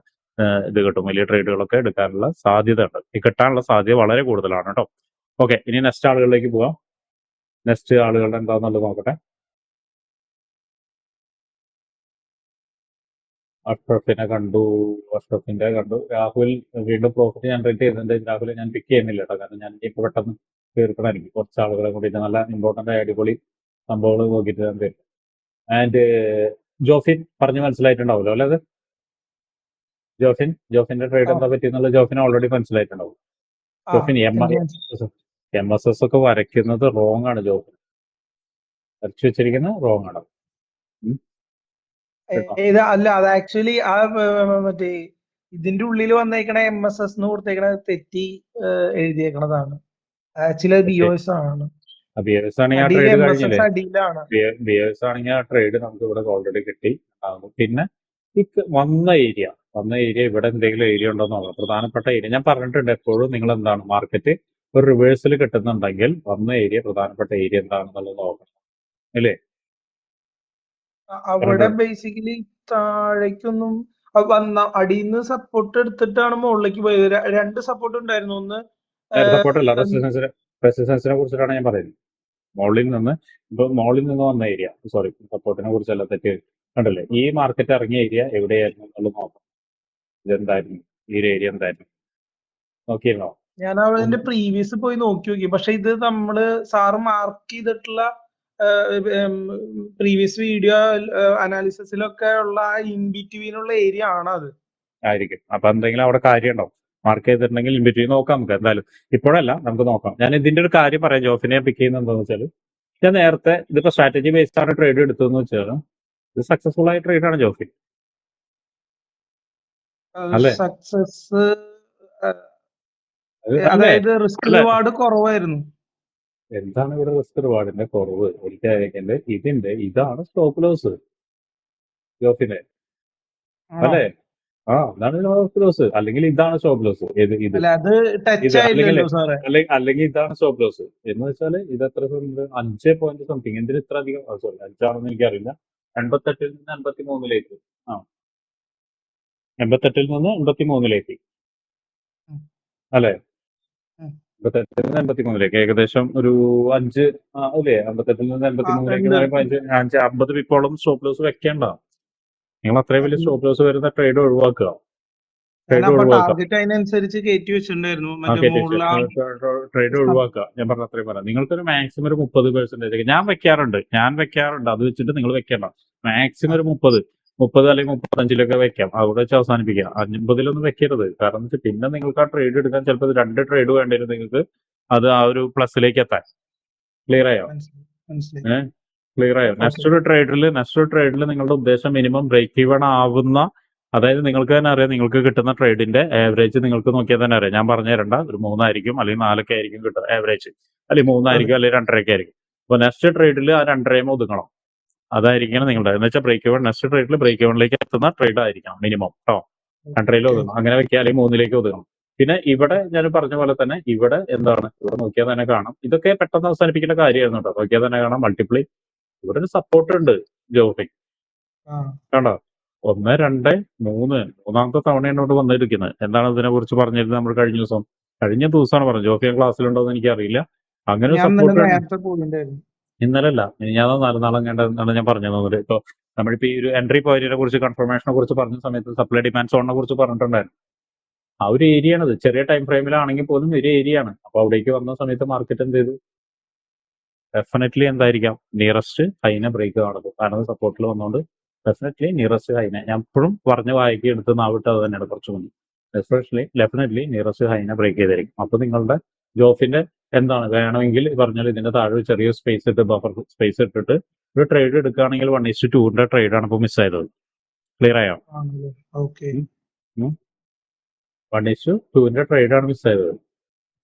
ഇത് കിട്ടും. വലിയ ട്രേഡുകളൊക്കെ എടുക്കാനുള്ള സാധ്യത ഉണ്ട്, കിട്ടാനുള്ള സാധ്യത വളരെ കൂടുതലാണ് കേട്ടോ. ഓക്കെ, ഇനി നെക്സ്റ്റ് ആളുകളിലേക്ക് പോവാം. നെക്സ്റ്റ് ആളുകളുടെ എന്താണെന്നുള്ളത് നോക്കട്ടെ. അഷ്റഫിന്റെ കണ്ടു. രാഹുൽ വീണ്ടും പ്രോഫിറ്റ് ജനറേറ്റ് ചെയ്യുന്നുണ്ട്. രാഹുൽ ഞാൻ പിക്ക് ചെയ്യുന്നില്ല കേട്ടോ, കാരണം ഞാൻ ഇപ്പൊ പെട്ടെന്ന് തീർക്കണം. എനിക്ക് കുറച്ച് ആളുകളെ കൂടിയിട്ട് നല്ല ഇമ്പോർട്ടന്റ് അടിപൊളി സംഭവങ്ങൾ നോക്കിയിട്ട് ഞാൻ തീർക്കും. ആൻഡ് ജോഫിൻ പറഞ്ഞു മനസ്സിലായിട്ടുണ്ടാവുമല്ലോ അല്ലേ? അത് ജോഫിന്റെ ട്രേഡ് എന്താ പറ്റിയെന്നുള്ളത് ജോഫിന് ഓൾറെഡി മനസ്സിലായിട്ടുണ്ടാവും. ജോഫിൻ MSS ഒക്കെ വരയ്ക്കുന്നത് റോങ് ആണ്. ജോഫിൻ വരച്ചു വെച്ചിരിക്കുന്നത് റോങ് ആണ്. അല്ല, അത് ആക്ച്വലി ആ മറ്റേ ഇതിന്റെ ഉള്ളിൽ വന്നേക്കണ MSS എന്ന് കൊടുത്തേക്കണ തെറ്റി എഴുതിയേക്കണതാണ്. ആക്ച്വലി അത് BOS ആണ്. BOS ആണെങ്കിൽ ആ അടിയിൽ ട്രേഡ് MSS കഴിഞ്ഞില്ലേ? അടിയിലാണ്. BOS ആണെങ്കിൽ ആ ട്രേഡ് നമുക്ക് ഇവിടെ ഓൾറെഡി കിട്ടി. പിന്നെ വന്ന ഏരിയ ഇവിടെ എന്തെങ്കിലും ഏരിയ ഉണ്ടോ നോക്കണം. പ്രധാനപ്പെട്ട ഏരിയ ഞാൻ പറഞ്ഞിട്ടുണ്ട് എപ്പോഴും, നിങ്ങൾ എന്താണ് മാർക്കറ്റ് ഒരു റിവേഴ്സൽ കിട്ടുന്നുണ്ടെങ്കിൽ വന്ന ഏരിയ, പ്രധാനപ്പെട്ട ഏരിയ എന്താണെന്നുള്ളത് നോക്കണം അല്ലേ? അവിടെ ബേസിക്കലി താഴേക്കൊന്നും വന്ന അടിയിൽ നിന്ന് സപ്പോർട്ട് എടുത്തിട്ടാണ് മുകളിലേക്ക് പോയത്. 2 സപ്പോർട്ട് ഉണ്ടായിരുന്നു. ഒന്ന് സപ്പോർട്ടല്ല, റെസിസ്റ്റൻസിനെ കുറിച്ചിട്ടാണ് ഞാൻ പറയുന്നത്. മോളിൽ നിന്ന് വന്ന ഏരിയ, സോറി, സപ്പോർട്ടിനെ കുറിച്ചല്ല, തെറ്റ് കണ്ടല്ലേ. ഈ മാർക്കറ്റ് ഇറങ്ങിയ ഏരിയ എവിടെയായിരുന്നു എന്നുള്ളത് നോക്കാം. ഇതെന്തായിരുന്നു, ഈ ഒരു ഏരിയ എന്തായിരുന്നു നോക്കിയിരുന്നോ? ഞാൻ അതിന്റെ പ്രീവിയസ് പോയി നോക്കി. പക്ഷെ ഇത് നമ്മള് സാറ് മാർക്ക് ചെയ്തിട്ടുള്ള പ്രീവിയസ് വീഡിയോ അനാലിസിസിലൊക്കെ ഉള്ള ഇൻ ബിറ്റ്വീനുള്ള ഏരിയ ആണ് അത്. ആയിരിക്കും. അപ്പൊ എന്തെങ്കിലും അവിടെ കാര്യം ഉണ്ടാവും. മാർക്ക് ചെയ്തിട്ടുണ്ടെങ്കിൽ ഇൻ ബിറ്റ്വീൻ നോക്കാം നമുക്ക്. എന്തായാലും ഇപ്പോഴല്ല, നമുക്ക് നോക്കാം. ഞാൻ ഇതിന്റെ ഒരു കാര്യം പറയാം. ജോഫിനെ പിക്ക് ചെയ്യുന്നത് എന്താണെന്ന് വെച്ചാൽ, ഞാൻ നേരത്തെ ഇതിപ്പോ സ്ട്രാറ്റജി ബേസ്ഡ് ആണ് ട്രേഡ് എടുത്തതെന്ന് വെച്ചാൽ ഇത് സക്സസ്ഫുൾ ആയ ട്രേഡാണ് ജോഫിൻ അല്ലേ? സക്സസ്, അതായത് റിസ്ക് റിവാർഡ് കുറവായിരുന്നു. എന്താണ് ഇവിടെ റിസ്ക് റിവാർഡിന്റെ കുറവ്? എനിക്കറിയിക്കേണ്ടത് ഇതാണ് സ്റ്റോപ്പ് ലോസ് ജോഫിനെ അല്ലേ? അതാണ് സ്റ്റോപ്പ് ലോസ്, അല്ലെങ്കിൽ ഇതാണ് സ്റ്റോപ്പ് ലോസ്. അല്ലെങ്കിൽ ഇതാണ് സ്റ്റോപ്പ് ലോസ് എന്ന് വെച്ചാൽ ഇത് എത്ര 5 പോയിന്റ് സംതിങ്, എന്തിന് ഇത്ര അധികം? സോറി, 5 എനിക്കറിയില്ല. 88 നിന്ന് 83 88 നിന്ന് 83 അല്ലേ? 88 നിന്ന് 83 ഏകദേശം ഒരു 5 അല്ലേ? 58 നിന്ന് 83 50 പിപ്പോളം സ്റ്റോപ്പ് ലോസ് വെക്കേണ്ട. നിങ്ങൾ അത്രയും വലിയ സ്റ്റോപ്പ് ലോസ് വരുന്ന ട്രേഡ് ഒഴിവാക്കുക. ഞാൻ ട്രേഡ് അപ്പൊ ഒഴിവാക്കാം. ടാർഗറ്റ് അതിനനുസരിച്ച് കയറ്റി വെച്ചിട്ടുണ്ടായിരുന്നു. ആ മറ്റേ കയറ്റി മുകളിൽ ആ ട്രേഡ് ഒഴിവാക്കുക. ഞാൻ പറഞ്ഞ അത്രയും പറയാം. നിങ്ങൾക്കൊരു മാക്സിമം ഒരു 30% ഞാൻ വെക്കാറുണ്ട്. അത് വെച്ചിട്ട് നിങ്ങൾ വെക്കണ്ട. മാക്സിമം ഒരു 30 അല്ലെങ്കിൽ 35 വെക്കാം. അവിടെ വെച്ച് അവസാനിപ്പിക്കാം. 50 വെക്കരുത്. കാരണം എന്ന് വെച്ചാൽ പിന്നെ നിങ്ങൾക്ക് ആ ട്രേഡ് എടുക്കാൻ ചിലപ്പോൾ 2 ട്രേഡ് വേണ്ടി വരും നിങ്ങൾക്ക് അത് ആ ഒരു പ്ലസിലേക്ക് എത്താൻ. ക്ലിയർ ആയോ? മനസ്സിലായി. ക്ലിയർ ആയോ? നെക്സ്റ്റ് ട്രേഡിൽ നിങ്ങളുടെ ഉദ്ദേശം മിനിമം ബ്രേക്ക് ഈവൺ ആവുന്ന, അതായത് നിങ്ങൾക്ക് തന്നെ അറിയാം നിങ്ങൾക്ക് കിട്ടുന്ന ട്രേഡിന്റെ ആവറേജ് നിങ്ങൾക്ക് നോക്കിയാൽ തന്നെ അറിയാം. ഞാൻ പറഞ്ഞു തരണ്ട, ഒരു 3 ആയിരിക്കും അല്ലെങ്കിൽ 4 ആയിരിക്കും കിട്ടുക ആവറേജ്, അല്ലെങ്കിൽ 3 ആയിരിക്കും അല്ലെങ്കിൽ 2.5 ആയിരിക്കും. അപ്പോൾ നെക്സ്റ്റ് ട്രേഡിൽ ആ 2.5 ഒതുങ്ങണം. അതായിരിക്കണം നിങ്ങളുടെ എന്ന് വെച്ചാൽ ബ്രേക്ക് ഈവൺ. നെക്സ്റ്റ് ട്രേഡിൽ ബ്രേക്ക് ഈവണിലേക്ക് എത്തുന്ന ട്രേഡ് ആയിരിക്കണം മിനിമം കേട്ടോ. 2.5 ഒതുങ്ങണം. അങ്ങനെ വെക്കുക, അല്ലെങ്കിൽ 3 ഒതുങ്ങണം. പിന്നെ ഇവിടെ ഞാൻ പറഞ്ഞ പോലെ തന്നെ ഇവിടെ എന്താണ്, ഇവിടെ നോക്കിയാൽ തന്നെ കാണാം. ഇതൊക്കെ പെട്ടെന്ന് അവസാനിപ്പിക്കേണ്ട കാര്യമായിരുന്നു കേട്ടോ. നോക്കിയാൽ തന്നെ കാണാം മൾട്ടിപ്ലൈ. ഇവിടെ ഒരു സപ്പോർട്ട് ഉണ്ട് ജോഫി, കണ്ടോ? 1, 2, 3 മൂന്നാമത്തെ തവണയാണ് ഇവിടെ വന്നിരിക്കുന്നത്. എന്താണ് ഇതിനെ കുറിച്ച് പറഞ്ഞിരുന്നത് നമ്മൾ കഴിഞ്ഞ ദിവസമാണ് പറഞ്ഞത്. ജോഫിയ ക്ലാസ്സിലുണ്ടോ എന്ന് എനിക്കറിയില്ല. അങ്ങനെ സപ്പോർട്ട് ഇന്നലല്ല, ഞാനത് 4 നാളം കണ്ടെന്നാണ് ഞാൻ പറഞ്ഞത്. ഇപ്പൊ നമ്മളിപ്പോ ഈ ഒരു എൻട്രി പോയിന്റിനെ കുറിച്ച്, കൺഫർമേഷനെ കുറിച്ച് പറഞ്ഞ സമയത്ത് സപ്ലൈ ഡിമാൻഡ് സോണിനെ കുറിച്ച് പറഞ്ഞിട്ടുണ്ടായിരുന്നു. ആ ഒരു ഏരിയ ആണത്. ചെറിയ ടൈം ഫ്രെയിമിലാണെങ്കിൽ പോലും ഒരു ഏരിയ ആണ്. അപ്പൊ അവിടേക്ക് വന്ന സമയത്ത് മാർക്കറ്റ് എന്ത് ചെയ്തു? ഡെഫിനറ്റ്ലി എന്തായിരിക്കാം, നിയറസ്റ്റ് ഹൈനെ ബ്രേക്ക് നടക്കും. കാരണം സപ്പോർട്ടിൽ വന്നുകൊണ്ട് ഡെഫിനറ്റ്ലി നിയറസ്റ്റ് ഹൈനെ, ഞാൻ എപ്പോഴും പറഞ്ഞ വായിക്ക് എടുത്ത് നാവിട്ട് അത് തന്നെയാണ് കുറച്ച് മുന്നേ. ഡെഫിനറ്റ്ലി നിയറസ്റ്റ് ഹൈനെ ബ്രേക്ക് ചെയ്തായിരിക്കും. അപ്പൊ നിങ്ങളുടെ ജോഫിന്റെ എന്താണ് വേണമെങ്കിൽ പറഞ്ഞാൽ ഇതിന്റെ താഴെ ഒരു ചെറിയ സ്പേസ് ഇട്ട്, ബഫർ സ്പേസ് ഇട്ടിട്ട് ഒരു ട്രേഡ് എടുക്കുകയാണെങ്കിൽ 1:2 ട്രേഡാണ് ഇപ്പോൾ മിസ്സായത്. ക്ലിയർ ആയോ? 1:2 ട്രേഡാണ് മിസ്സായത്.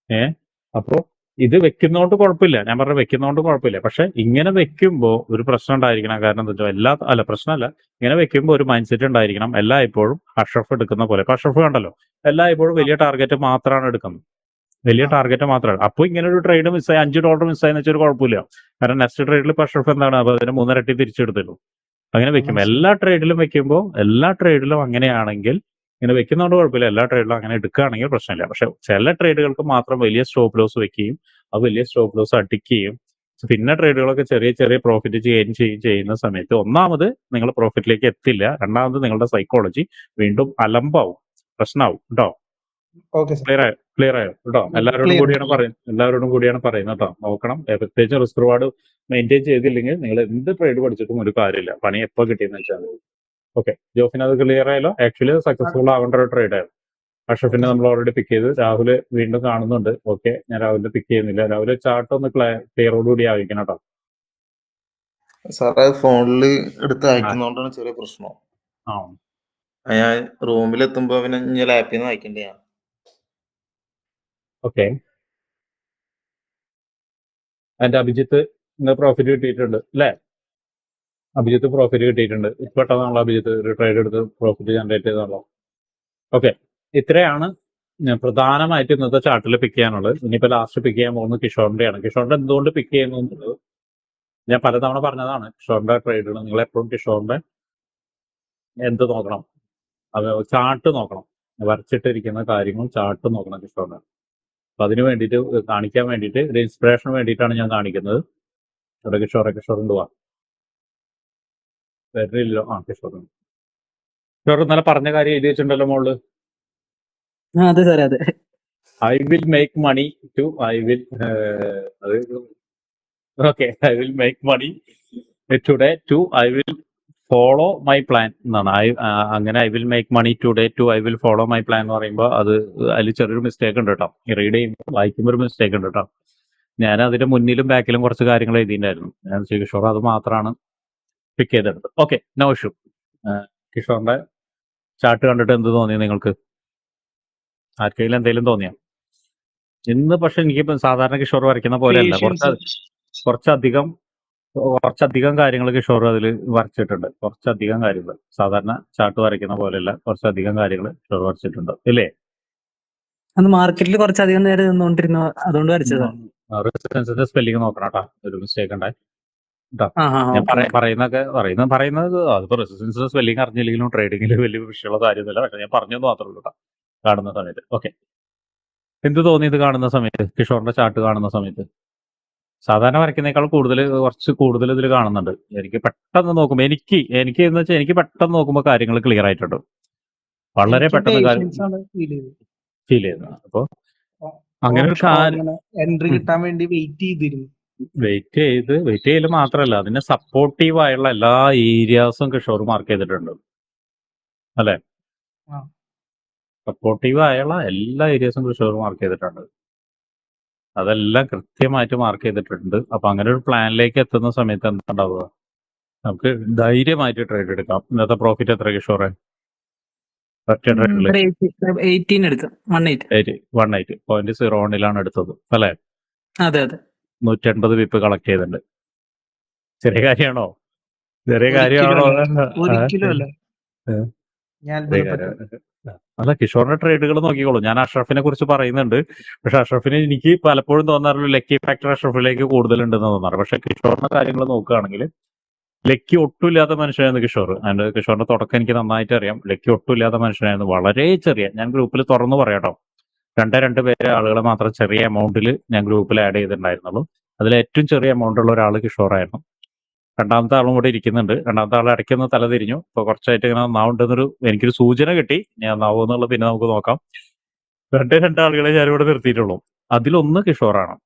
അപ്പോൾ ഇത് വെക്കുന്നതുകൊണ്ട് കുഴപ്പമില്ല. ഞാൻ പറഞ്ഞ വെക്കുന്നതുകൊണ്ട് കുഴപ്പമില്ല. പക്ഷെ ഇങ്ങനെ വെക്കുമ്പോൾ ഒരു പ്രശ്നം ഉണ്ടായിരിക്കണം. കാരണം എന്താ വെച്ചാൽ പ്രശ്നമല്ല, ഇങ്ങനെ വെക്കുമ്പോൾ ഒരു മൈൻഡ് സെറ്റ് ഉണ്ടായിരിക്കണം. എല്ലായ്പ്പോഴും അഷ്റഫ് എടുക്കുന്ന പോലെ. ഇപ്പൊ അഷ്റഫ് കണ്ടല്ലോ, എല്ലായ്പ്പോഴും വലിയ ടാർഗറ്റ് മാത്രമാണ് എടുക്കുന്നത്. മാത്രമാണ്. അപ്പോൾ ഇങ്ങനെ ഒരു ട്രേഡ് മിസ്സായി, $5 മിസ്സായെന്ന് വെച്ചാൽ ഒരു കുഴപ്പമില്ല. കാരണം നെക്സ്റ്റ് ട്രേഡിൽ ഇപ്പോൾ അഷ്റഫ് എന്താണ്, അപ്പോൾ അതിന് 3 ഇരട്ടി തിരിച്ചെടുത്തുള്ളൂ. അങ്ങനെ വെക്കുമ്പോൾ എല്ലാ ട്രേഡിലും അങ്ങനെയാണെങ്കിൽ, ഇങ്ങനെ വെക്കുന്നതുകൊണ്ട് കുഴപ്പമില്ല. എല്ലാ ട്രേഡിലും അങ്ങനെ എടുക്കുകയാണെങ്കിൽ പ്രശ്നമില്ല. പക്ഷെ ചില ട്രേഡുകൾക്ക് മാത്രം വലിയ സ്റ്റോപ്പ് ലോസ് വെക്കുകയും അത് വലിയ സ്റ്റോപ്പ് ലോസ് അടിക്കുകയും പിന്നെ ട്രേഡുകളൊക്കെ ചെറിയ പ്രോഫിറ്റ് ചെയ്യുന്ന സമയത്ത് ഒന്നാമത് നിങ്ങൾ പ്രോഫിറ്റിലേക്ക് എത്തില്ല, രണ്ടാമത് നിങ്ങളുടെ സൈക്കോളജി വീണ്ടും അലമ്പാവും, പ്രശ്നമാവും കേട്ടോ. ക്ലിയർ ആയോ കേട്ടോ? എല്ലാവരോടും കൂടിയാണ് പറയുന്നത് കേട്ടോ. നോക്കണം, പ്രത്യേകിച്ച് റിസ്ക് റിവാർഡ് മെയിൻറ്റെയിൻ ചെയ്തില്ലെങ്കിൽ നിങ്ങൾ എന്ത് ട്രേഡ് പഠിച്ചിട്ടും ഒരു കാര്യമില്ല. പണി എപ്പോൾ കിട്ടിയെന്ന് വെച്ചാൽ. ഓക്കെ, ജോഫിന് അത് ക്ലിയർ ആയല്ലോ. ആക്ച്വലി സക്സസ്ഫുൾ ആവേണ്ട ഒരു ട്രേഡ് ആയിരുന്നു. അഷ്റഫിനെ നമ്മൾ ഓൾറെഡി പിക്ക് ചെയ്ത്, രാഹുൽ വീണ്ടും കാണുന്നുണ്ട്. ഓക്കെ, ഞാൻ രാഹുലിനെ പിക്ക് ചെയ്യുന്നില്ല. രാഹുൽ ചാർട്ട് ഒന്ന് ക്ലിയറോടുകൂടി ആയിരിക്കണം കേട്ടോ. സാറേ ഫോണില് എടുത്ത് അയക്കുന്നോണ്ടാണ് ചെറിയ പ്രശ്നം. ഞാൻ റൂമിലെത്തുമ്പോ പിന്നെ ഇനി ലാപ്പിൽ നിന്ന് അയക്കണ്ടേ. ഓക്കെ, എന്റെ അഭിജിത്ത് പ്രോഫിറ്റ് കിട്ടിയിട്ടുണ്ട് അല്ലേ? അഭിജിത്ത് പ്രോഫിറ്റ് കിട്ടിയിട്ടുണ്ട്. പെട്ടെന്നാണല്ലോ അഭിജിത്ത് ഒരു ട്രേഡ് എടുത്ത് പ്രോഫിറ്റ് ജനറേറ്റ് ചെയ്താണല്ലോ. ഓക്കെ, ഇത്രയാണ് പ്രധാനമായിട്ട് ഇന്നത്തെ ചാർട്ടിൽ പിക്ക് ചെയ്യാനുള്ളത്. ഇനിയിപ്പോൾ ലാസ്റ്റ് പിക്ക് ചെയ്യാൻ പോകുന്നത് കിഷോറിന്റെയാണ്. കിഷോറിന്റെ എന്തുകൊണ്ട് പിക്ക് ചെയ്യുന്നു എന്നുള്ളത് ഞാൻ പലതവണ പറഞ്ഞതാണ്. കിഷോറിന്റെ ട്രേഡുകൾ നിങ്ങൾ എപ്പോഴും കിഷോറിന്റെ എന്ത് നോക്കണം, അത് ചാർട്ട് നോക്കണം. വരച്ചിട്ടിരിക്കുന്ന കാര്യങ്ങൾ ചാർട്ട് നോക്കണം കിഷോറിന്റെ. അപ്പൊ അതിന് വേണ്ടിയിട്ട് കാണിക്കാൻ വേണ്ടിയിട്ട് ഒരു ഇൻസ്പിറേഷന് വേണ്ടിയിട്ടാണ് ഞാൻ കാണിക്കുന്നത്. ഇവിടെ കിഷോർ എന്തുവാ വരില്ലല്ലോ? കിഷോർ ഇന്നലെ പറഞ്ഞ കാര്യം എഴുതി വെച്ചിട്ടുണ്ടല്ലോ മോള്. അതെ സാറേ, അതെ. I will make money to today too I will follow my plan എന്നാണ്. അങ്ങനെ I will make money today too I will follow my plan എന്ന് പറയുമ്പോൾ അത് അതിൽ ചെറിയൊരു മിസ്റ്റേക്ക് ഉണ്ട് കേട്ടോ. റീഡ് ചെയ്യുമ്പോൾ വായിക്കുമ്പോൾ ഒരു മിസ്റ്റേക്ക് ഉണ്ട് കേട്ടോ. ഞാൻ അതിന്റെ മുന്നിലും ബാക്കിലും കുറച്ച് കാര്യങ്ങൾ എഴുതിയിട്ടുണ്ടായിരുന്നു. ഞാൻ കിഷോർ അത് മാത്രമാണ് പിക്ക് ചെയ്തെടുത്തത്. Okay, no issue. കിഷോറിന്റെ ചാർട്ട് കണ്ടിട്ട് എന്ത് തോന്നി നിങ്ങൾക്ക്? ആർക്കെങ്കിലും എന്തെങ്കിലും തോന്നിയോ ഇന്ന്? പക്ഷെ എനിക്കിപ്പോ സാധാരണ കിഷോർ വരയ്ക്കുന്ന പോലെയല്ല, കുറച്ചധികം കാര്യങ്ങൾ കിഷോർ അതിൽ വരച്ചിട്ടുണ്ട്. കുറച്ചധികം കാര്യങ്ങൾ സാധാരണ ചാർട്ട് വരയ്ക്കുന്ന പോലെയല്ല, കുറച്ചധികം കാര്യങ്ങൾ കിഷോർ വരച്ചിട്ടുണ്ട് ഇല്ലേ? അന്ന് മാർക്കറ്റിൽ കുറച്ചധികം നേരം നിന്നുകൊണ്ടിരുന്നു, അതുകൊണ്ട് വരച്ചതാണ്. റെസിസ്റ്റൻസിന്റെ സ്പെല്ലിംഗ് നോക്കണം കേട്ടോ, ഒരു മിസ്റ്റേക്ക് ഉണ്ടായി കേട്ടോ. ഞാൻ പറയുന്നത് അതിപ്പോ റെസിസ്റ്റൻസിന്റെ സ്പെല്ലിംഗ് അറിഞ്ഞില്ലെങ്കിലും ട്രേഡിംഗിൽ വലിയ വിഷയമുള്ള കാര്യമൊന്നുമില്ല. പക്ഷെ ഞാൻ പറഞ്ഞത് മാത്രമേ ഉള്ളൂ കേട്ടോ കാണുന്ന സമയത്ത്. ഓക്കെ, എന്ത് തോന്നി ഇത് കാണുന്ന സമയത്ത്? കിഷോറിന്റെ ചാർട്ട് കാണുന്ന സമയത്ത് സാധാരണ വരയ്ക്കുന്നേക്കാൾ കുറച്ച് കൂടുതൽ ഇതിൽ കാണുന്നുണ്ട്. എനിക്ക് പെട്ടെന്ന് നോക്കുമ്പോൾ എനിക്ക് എന്ന് വെച്ചാൽ എനിക്ക് പെട്ടെന്ന് നോക്കുമ്പോൾ കാര്യങ്ങൾ ക്ലിയർ ആയിട്ടുണ്ട്. വളരെ എനിക്ക് പെട്ടെന്ന് പേഷ്യൻസ് ആണ് ഫീൽ ചെയ്തത്. ഫീൽ ചെയ്യുന്നത്. അപ്പോൾ അങ്ങനെ ഒരു കാര്യം എൻട്രി കിട്ടാൻ വേണ്ടി വെയിറ്റ് ചെയ്തിരുന്നു. വെയിറ്റ് ചെയ്യൽ മാത്രമല്ല, അതിന് സപ്പോർട്ടീവ് ആയുള്ള എല്ലാ ഏരിയാസും കിഷോർ മാർക്ക് ചെയ്തിട്ടുണ്ട് അല്ലെ. ആ. സപ്പോർട്ടീവ് ആയുള്ള എല്ലാ ഏരിയാസും കിഷോർ മാർക്ക് ചെയ്തിട്ടുണ്ട്. അതെല്ലാം കൃത്യമായിട്ട് മാർക്ക് ചെയ്തിട്ടുണ്ട്. അപ്പൊ അങ്ങനെ ഒരു പ്ലാനിലേക്ക് എത്തുന്ന സമയത്ത് എന്താ ഉണ്ടാവുക? നമുക്ക് ധൈര്യമായിട്ട് ട്രേഡ് എടുക്കാം. ഇന്നത്തെ പ്രോഫിറ്റ് എത്ര കിഷോറെ? ഒറ്റ ട്രേഡിൽ 18 എടുക്കാം. 18. 180.01 എടുത്തത് അല്ലെ. അതെ അതെ. 180 വിപ്പ് കളക്ട് ചെയ്തിട്ടുണ്ട്. ചെറിയ കാര്യമാണോ? ചെറിയ കാര്യമാണോ? ഒരിക്കലും അല്ല. ഏ? ഞാൻ ചെറിയ അത്ഭുതപ്പെട്ടു. കാര്യം. അല്ല, കിഷോറിന്റെ ട്രേഡുകൾ നോക്കിക്കോളൂ. ഞാൻ അഷ്റഫിനെ കുറിച്ച് പറയുന്നുണ്ട്. പക്ഷെ അഷ്റഫിന് എനിക്ക് പലപ്പോഴും തോന്നാറുള്ള ലക്കി ഫാക്ടർ അഷ്റഫിലേക്ക് കൂടുതലുണ്ടെന്ന് തോന്നാറ്. പക്ഷെ കിഷോറിന്റെ കാര്യങ്ങൾ നോക്കുകയാണെങ്കിൽ ലക്കി ഒട്ടുമില്ലാത്ത മനുഷ്യനായിരുന്നു കിഷോർ. അതിന്റെ കിഷോറിന്റെ തുടക്കം എനിക്ക് നന്നായിട്ട് അറിയാം. ലക്കി ഒട്ടുമില്ലാത്ത മനുഷ്യനായിരുന്നു. വളരെ ചെറിയ, ഞാൻ ഗ്രൂപ്പിൽ തുറന്നു പറയാട്ടോ, 2 പേരെ ആളുകളെ മാത്രം ചെറിയ എമൗണ്ടിൽ ഞാൻ ഗ്രൂപ്പിൽ ആഡ് ചെയ്തിട്ടുണ്ടായിരുന്നുള്ളൂ. അതിൽ ഏറ്റവും ചെറിയ എമൗണ്ട് ഉള്ള ഒരാൾ കിഷോറായിരുന്നു. രണ്ടാമത്തെ ആളും കൂടെ ഇരിക്കുന്നുണ്ട്. രണ്ടാമത്തെ ആൾ ഇടയ്ക്കൊന്ന് തല തിരിഞ്ഞു. ഇപ്പോൾ കുറച്ചായിട്ട് ഇങ്ങനെ നന്നാവുണ്ടെന്നൊരു എനിക്കൊരു സൂചന കിട്ടി. ഞാൻ നന്നാവും എന്നുള്ളത് പിന്നെ നമുക്ക് നോക്കാം. രണ്ട് ആളുകളെ ഞാനിവിടെ നിർത്തിയിട്ടുള്ളൂ. അതിലൊന്ന് കിഷോറാണ്.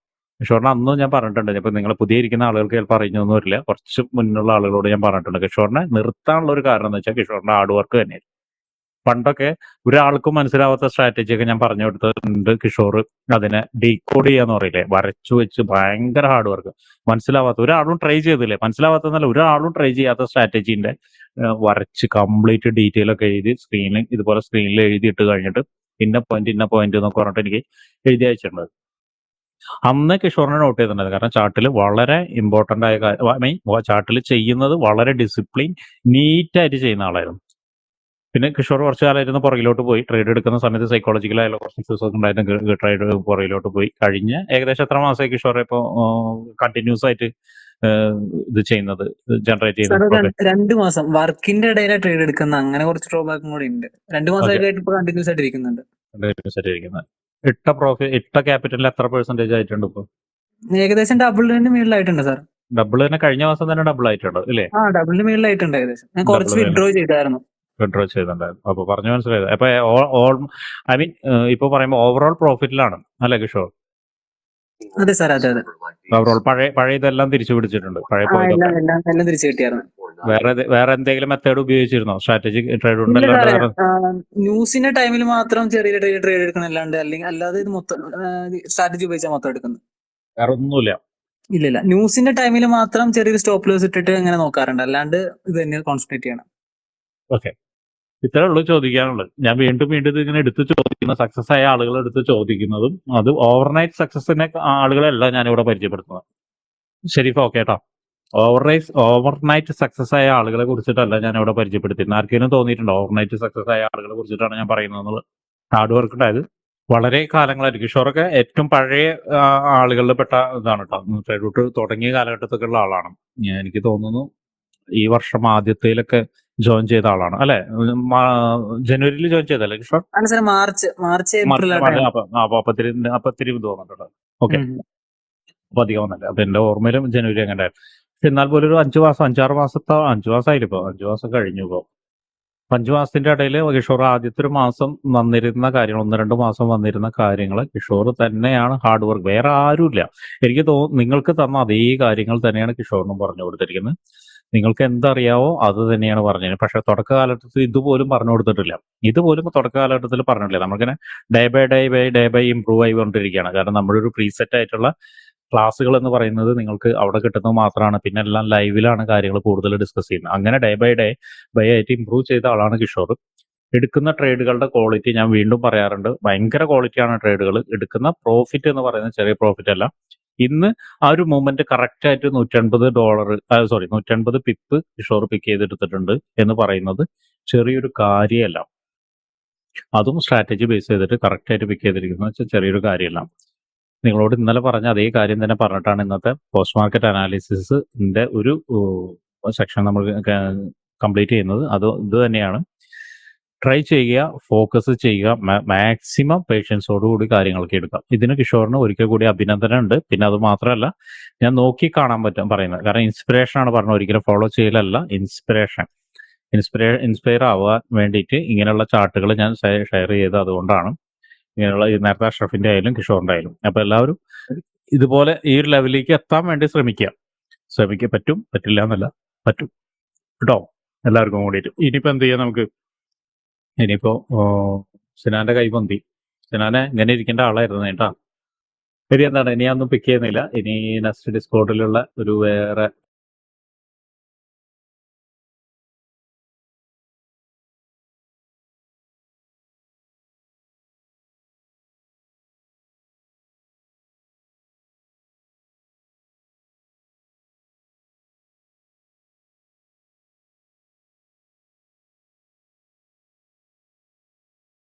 കിഷോറിന് അന്ന് ഞാൻ പറഞ്ഞിട്ടുണ്ട്. ഇപ്പൊ നിങ്ങൾ പുതിയ ഇരിക്കുന്ന ആളുകൾക്ക് ചിലപ്പോൾ അറിഞ്ഞൊന്നും വരില്ല. കുറച്ച് മുന്നുള്ള ആളുകളോട് ഞാൻ പറഞ്ഞിട്ടുണ്ട്. കിഷോറിനെ നിർത്താനുള്ള ഒരു കാരണം എന്ന് വെച്ചാൽ കിഷോറിന്റെ ഹാർഡ് വർക്ക് തന്നെയാണ്. പണ്ടൊക്കെ ഒരാൾക്കും മനസ്സിലാവാത്ത സ്ട്രാറ്റജിയൊക്കെ ഞാൻ പറഞ്ഞു കൊടുത്തിട്ടുണ്ട്. കിഷോർ അതിനെ ഡീകോഡ് ചെയ്യാന്ന് പറയില്ലേ, വരച്ചു വെച്ച് ഭയങ്കര ഹാർഡ് വർക്ക്. മനസ്സിലാവാത്ത ഒരാളും ട്രൈ ചെയ്തില്ലേ, മനസ്സിലാവാത്തന്നല്ല, ഒരാളും ട്രൈ ചെയ്യാത്ത സ്ട്രാറ്റജീന്റെ വരച്ച് കംപ്ലീറ്റ് ഡീറ്റെയിൽ ഒക്കെ എഴുതി സ്ക്രീനിൽ എഴുതിയിട്ട് കഴിഞ്ഞിട്ട് ഇന്ന പോയിന്റ് എന്നൊക്കെ പറഞ്ഞിട്ട് എനിക്ക് എഴുതി അയച്ചിട്ടുണ്ട്. അന്ന് കിഷോറിനെ നോട്ട് ചെയ്തിട്ടുണ്ടായിരുന്നു. കാരണം ചാർട്ടിൽ വളരെ ഇമ്പോർട്ടന്റ് ആയ ചാർട്ടിൽ ചെയ്യുന്നത് വളരെ ഡിസിപ്ലിൻ നീറ്റായിട്ട് ചെയ്യുന്ന ആളായിരുന്നു. പിന്നെ കിഷോർ കുറച്ച് കാലമായിരുന്നു പുറകിലോട്ട് പോയി. ട്രേഡ് എടുക്കുന്ന സമയത്ത് സൈക്കോളജിക്കലായുള്ള കുറച്ച് ഇഷ്യൂസ് ഒക്കെ ഉണ്ടായിരുന്നു. ട്രേഡ് പുറകിലോട്ട് പോയി. കഴിഞ്ഞ ഏകദേശം എത്ര മാസമായി കിഷോർ ഇപ്പോൾ കണ്ടിന്യൂസ് ആയിട്ട് ഇത് ചെയ്യുന്നത്, ജനറേറ്റ് ചെയ്യുന്നത്? 2 മാസം വർക്കിന്റെ ഇടയിലെ ട്രേഡ് എടുക്കുന്ന അങ്ങനെ കുറച്ച് ഡ്രോബാക്കും കൂടി ഉണ്ട്. 2 മാസമായിട്ട് ഇപ്പൊ കണ്ടിന്യൂസ് ആയിട്ട് ഇരിക്കുന്നുണ്ട്. ഇട്ട ക്യാപിറ്റലിൽ എത്ര പെർസെന്റേജ് ആയിട്ടുണ്ട് ഇപ്പൊ? ഏകദേശം ഡബിളിന് മേളിലായിട്ടുണ്ട് സാർ. ഡബിൾ തന്നെ കഴിഞ്ഞ മാസം തന്നെ ഡബിൾ ആയിട്ടുണ്ട് അല്ലേ? ആ, ഡബിളിന് മേളിലായിട്ടുണ്ട് ഏകദേശം. ഞാൻ കുറച്ച് വിഡ്രോ ചെയ്തായിരുന്നു. വിഡ്രോ ചെയ്തിട്ടുണ്ടായിരുന്നു. അപ്പൊ പറഞ്ഞു മനസ്സിലായത്. അപ്പൊ ഇപ്പൊ പറയുമ്പോൾ ഓവറോൾ പ്രോഫിറ്റിലാണ് അല്ലെ കിഷോർ? അതെ സാർ, അതെ അതെ. ഓവറോൾ പഴയ ഇതെല്ലാം തിരിച്ചു പിടിച്ചിട്ടുണ്ട്. പഴയ എല്ലാം തിരിച്ചു കിട്ടിയായിരുന്നു. വേറെ എന്തെങ്കിലും മെത്തേഡ് ഉപയോഗിച്ചിരുന്നോ? സ്ട്രാറ്റജിക് ട്രേഡ് ഉണ്ടല്ലോ. ന്യൂസിന്റെ ടൈമിൽ മാത്രം ചെറിയ ട്രേഡ് എടുക്കണല്ലാണ്ട് അല്ലാതെ ഇത് മൊത്തം സ്ട്രാറ്റജി ഉപയോഗിച്ചാൽ മൊത്തം എടുക്കുന്നത്. വേറെ ഒന്നുമില്ല. ഇല്ല, ന്യൂസിന്റെ ടൈമിൽ മാത്രം ചെറിയൊരു സ്റ്റോപ്പ് ലോസ് ഇട്ടിട്ട് അങ്ങനെ നോക്കാറുണ്ട്. അല്ലാണ്ട് ഇത് തന്നെ കോൺസെൻട്രേറ്റ് ചെയ്യണം. ഓക്കെ, ഇത്രേ ഉള്ളൂ ചോദിക്കാനുള്ളത്. ഞാൻ വീണ്ടും ഇതിങ്ങനെ എടുത്ത് ചോദിക്കുന്ന സക്സസ് ആയ ആളുകൾ എടുത്ത് ചോദിക്കുന്നതും അത് ഓവർനൈറ്റ് സക്സസിനെ ആളുകളെല്ലാം ഞാനിവിടെ പരിചയപ്പെടുത്തുന്നത്. ഷെരീഫ് ഓക്കെ കേട്ടോ. ഓവർനൈറ്റ് സക്സസ് ആയ ആളുകളെ കുറിച്ചിട്ടല്ല ഞാൻ ഇവിടെ പരിചയപ്പെടുത്തിയിരുന്നത്. ആർക്കെങ്കിലും തോന്നിയിട്ടുണ്ടോ ഓവർനൈറ്റ് സക്സസ് ആയ ആളുകളെ കുറിച്ചിട്ടാണ് ഞാൻ പറയുന്നത്? ഹാർഡ് വർക്ക് ഉണ്ടായത് വളരെ കാലങ്ങളായിരിക്കും. കിഷോറൊക്കെ ഏറ്റവും പഴയ ആളുകളിൽ പെട്ട ഇതാണ് കേട്ടോ. ട്രേഡ് റൂട്ട് തുടങ്ങിയ കാലഘട്ടത്തൊക്കെ ഉള്ള ആളാണ്. എനിക്ക് തോന്നുന്നു ഈ വർഷം ആദ്യത്തേലൊക്കെ ജോയിൻ ചെയ്ത ആളാണ് അല്ലെ? ജനുവരിയിൽ ജോയിൻ ചെയ്തല്ലേ കിഷോർ? മാർച്ച് അപ്പത്തിരി തോന്നുന്നുണ്ടോ? ഓക്കെ, അപ്പൊ അധികം വന്നല്ലേ. അപ്പൊ എന്റെ ഓർമ്മയിലും ജനുവരി അങ്ങനെ. പക്ഷെ എന്നാൽ പോലും ഒരു 5 മാസമായില്ല. ഇപ്പൊ 5 മാസം കഴിഞ്ഞു. ഇപ്പൊ 5 മാസത്തിന്റെ ഇടയിൽ കിഷോർ ആദ്യത്തെ ഒരു മാസം വന്നിരുന്ന കാര്യങ്ങൾ, 1-2 മാസം വന്നിരുന്ന കാര്യങ്ങൾ കിഷോർ തന്നെയാണ് ഹാർഡ് വർക്ക്. വേറെ ആരുമില്ല. എനിക്ക് നിങ്ങൾക്ക് തന്ന അതേ കാര്യങ്ങൾ തന്നെയാണ് കിഷോറിനും പറഞ്ഞു കൊടുത്തിരിക്കുന്നത്. നിങ്ങൾക്ക് എന്തറിയാവോ അത് തന്നെയാണ് പറഞ്ഞത്. പക്ഷെ തുടക്കകാലത്ത് ഇതുപോലും പറഞ്ഞു കൊടുത്തിട്ടില്ല. ഇതുപോലും തുടക്കകാലഘട്ടത്തിൽ പറഞ്ഞിട്ടില്ല. നമുക്കിങ്ങനെ ഡേ ബൈ ഇംപ്രൂവ് ആയിക്കൊണ്ടിരിക്കുകയാണ്. കാരണം നമ്മുടെ ഒരു പ്രീസെറ്റ് ആയിട്ടുള്ള ക്ലാസ്സുകൾ എന്ന് പറയുന്നത് നിങ്ങൾക്ക് അവിടെ കിട്ടുന്നത് മാത്രമാണ്. പിന്നെ എല്ലാം ലൈവിലാണ് കാര്യങ്ങൾ കൂടുതൽ ഡിസ്കസ് ചെയ്യുന്നത്. അങ്ങനെ ഡേ ബൈ ആയിട്ട് ഇംപ്രൂവ് ചെയ്ത ആളാണ് കിഷോർ. എടുക്കുന്ന ട്രേഡുകളുടെ ക്വാളിറ്റി ഞാൻ വീണ്ടും പറയാറുണ്ട്, ഭയങ്കര ക്വാളിറ്റിയാണ് ട്രേഡുകൾ. എടുക്കുന്ന പ്രോഫിറ്റ് എന്ന് പറയുന്നത് ചെറിയ പ്രോഫിറ്റ് അല്ല. ഇന്ന് ആ ഒരു മൂവ്മെന്റ് കറക്റ്റ് ആയിട്ട് $180 പിപ്പ് കിഷോർ പിക്ക് ചെയ്തെടുത്തിട്ടുണ്ട് എന്ന് പറയുന്നത് ചെറിയൊരു കാര്യമല്ല. അതും സ്ട്രാറ്റജി ബേസ് ചെയ്തിട്ട് കറക്റ്റ് ആയിട്ട് പിക്ക് ചെയ്തിരിക്കുന്നത് വെച്ചാൽ ചെറിയൊരു കാര്യമല്ല. നിങ്ങളോട് ഇന്നലെ പറഞ്ഞ അതേ കാര്യം തന്നെ പറഞ്ഞിട്ടാണ് ഇന്നത്തെ പോസ്റ്റ് മാർക്കറ്റ് അനാലിസിസിന്റെ ഒരു സെക്ഷൻ നമ്മൾ കംപ്ലീറ്റ് ചെയ്യുന്നത്. ഇത് തന്നെയാണ്. ട്രൈ ചെയ്യുക, ഫോക്കസ് ചെയ്യുക, മാക്സിമം പേഷ്യൻസോടുകൂടി കാര്യങ്ങളൊക്കെ എടുക്കാം. ഇതിന് കിഷോറിന് ഒരിക്കൽ കൂടി അഭിനന്ദനം ഉണ്ട്. പിന്നെ അത് മാത്രമല്ല, ഞാൻ നോക്കി കാണാൻ പറയുന്നത്. കാരണം ഇൻസ്പിറേഷൻ ആണ് പറഞ്ഞത്, ഒരിക്കലും ഫോളോ ചെയ്യലല്ല, ഇൻസ്പിറേഷൻ. ഇൻസ്പയർ ആവാൻ വേണ്ടിയിട്ട് ഇങ്ങനെയുള്ള ചാർട്ടുകൾ ഞാൻ ഷെയർ ചെയ്തത് അതുകൊണ്ടാണ്. ഇങ്ങനെയുള്ള ഈ നേരത്തെ അഷ്റഫിൻ്റെ ആയാലും കിഷോറിൻ്റെ ആയാലും. അപ്പോൾ എല്ലാവരും ഇതുപോലെ ഈ ഒരു ലെവലിലേക്ക് എത്താൻ വേണ്ടി ശ്രമിക്കുക. പറ്റും, പറ്റില്ല എന്നല്ല, പറ്റും കേട്ടോ, എല്ലാവർക്കും കൂടിയിട്ട്. ഇനിയിപ്പോൾ എന്ത് ചെയ്യാം നമുക്ക്? ഇനിയിപ്പോൾ സിനാൻ്റെ കൈ പൊന്തി. സിനാനെ ഇങ്ങനെ ഇരിക്കേണ്ട ആളായിരുന്നു കേട്ടോ. ശരി, എന്താണ് ഇനി ഒന്നും പിക്ക് ചെയ്യുന്നില്ല. ഇനി നെക്സ്റ്റ് ഡിസ്കോഡിലുള്ള ഒരു വേറെ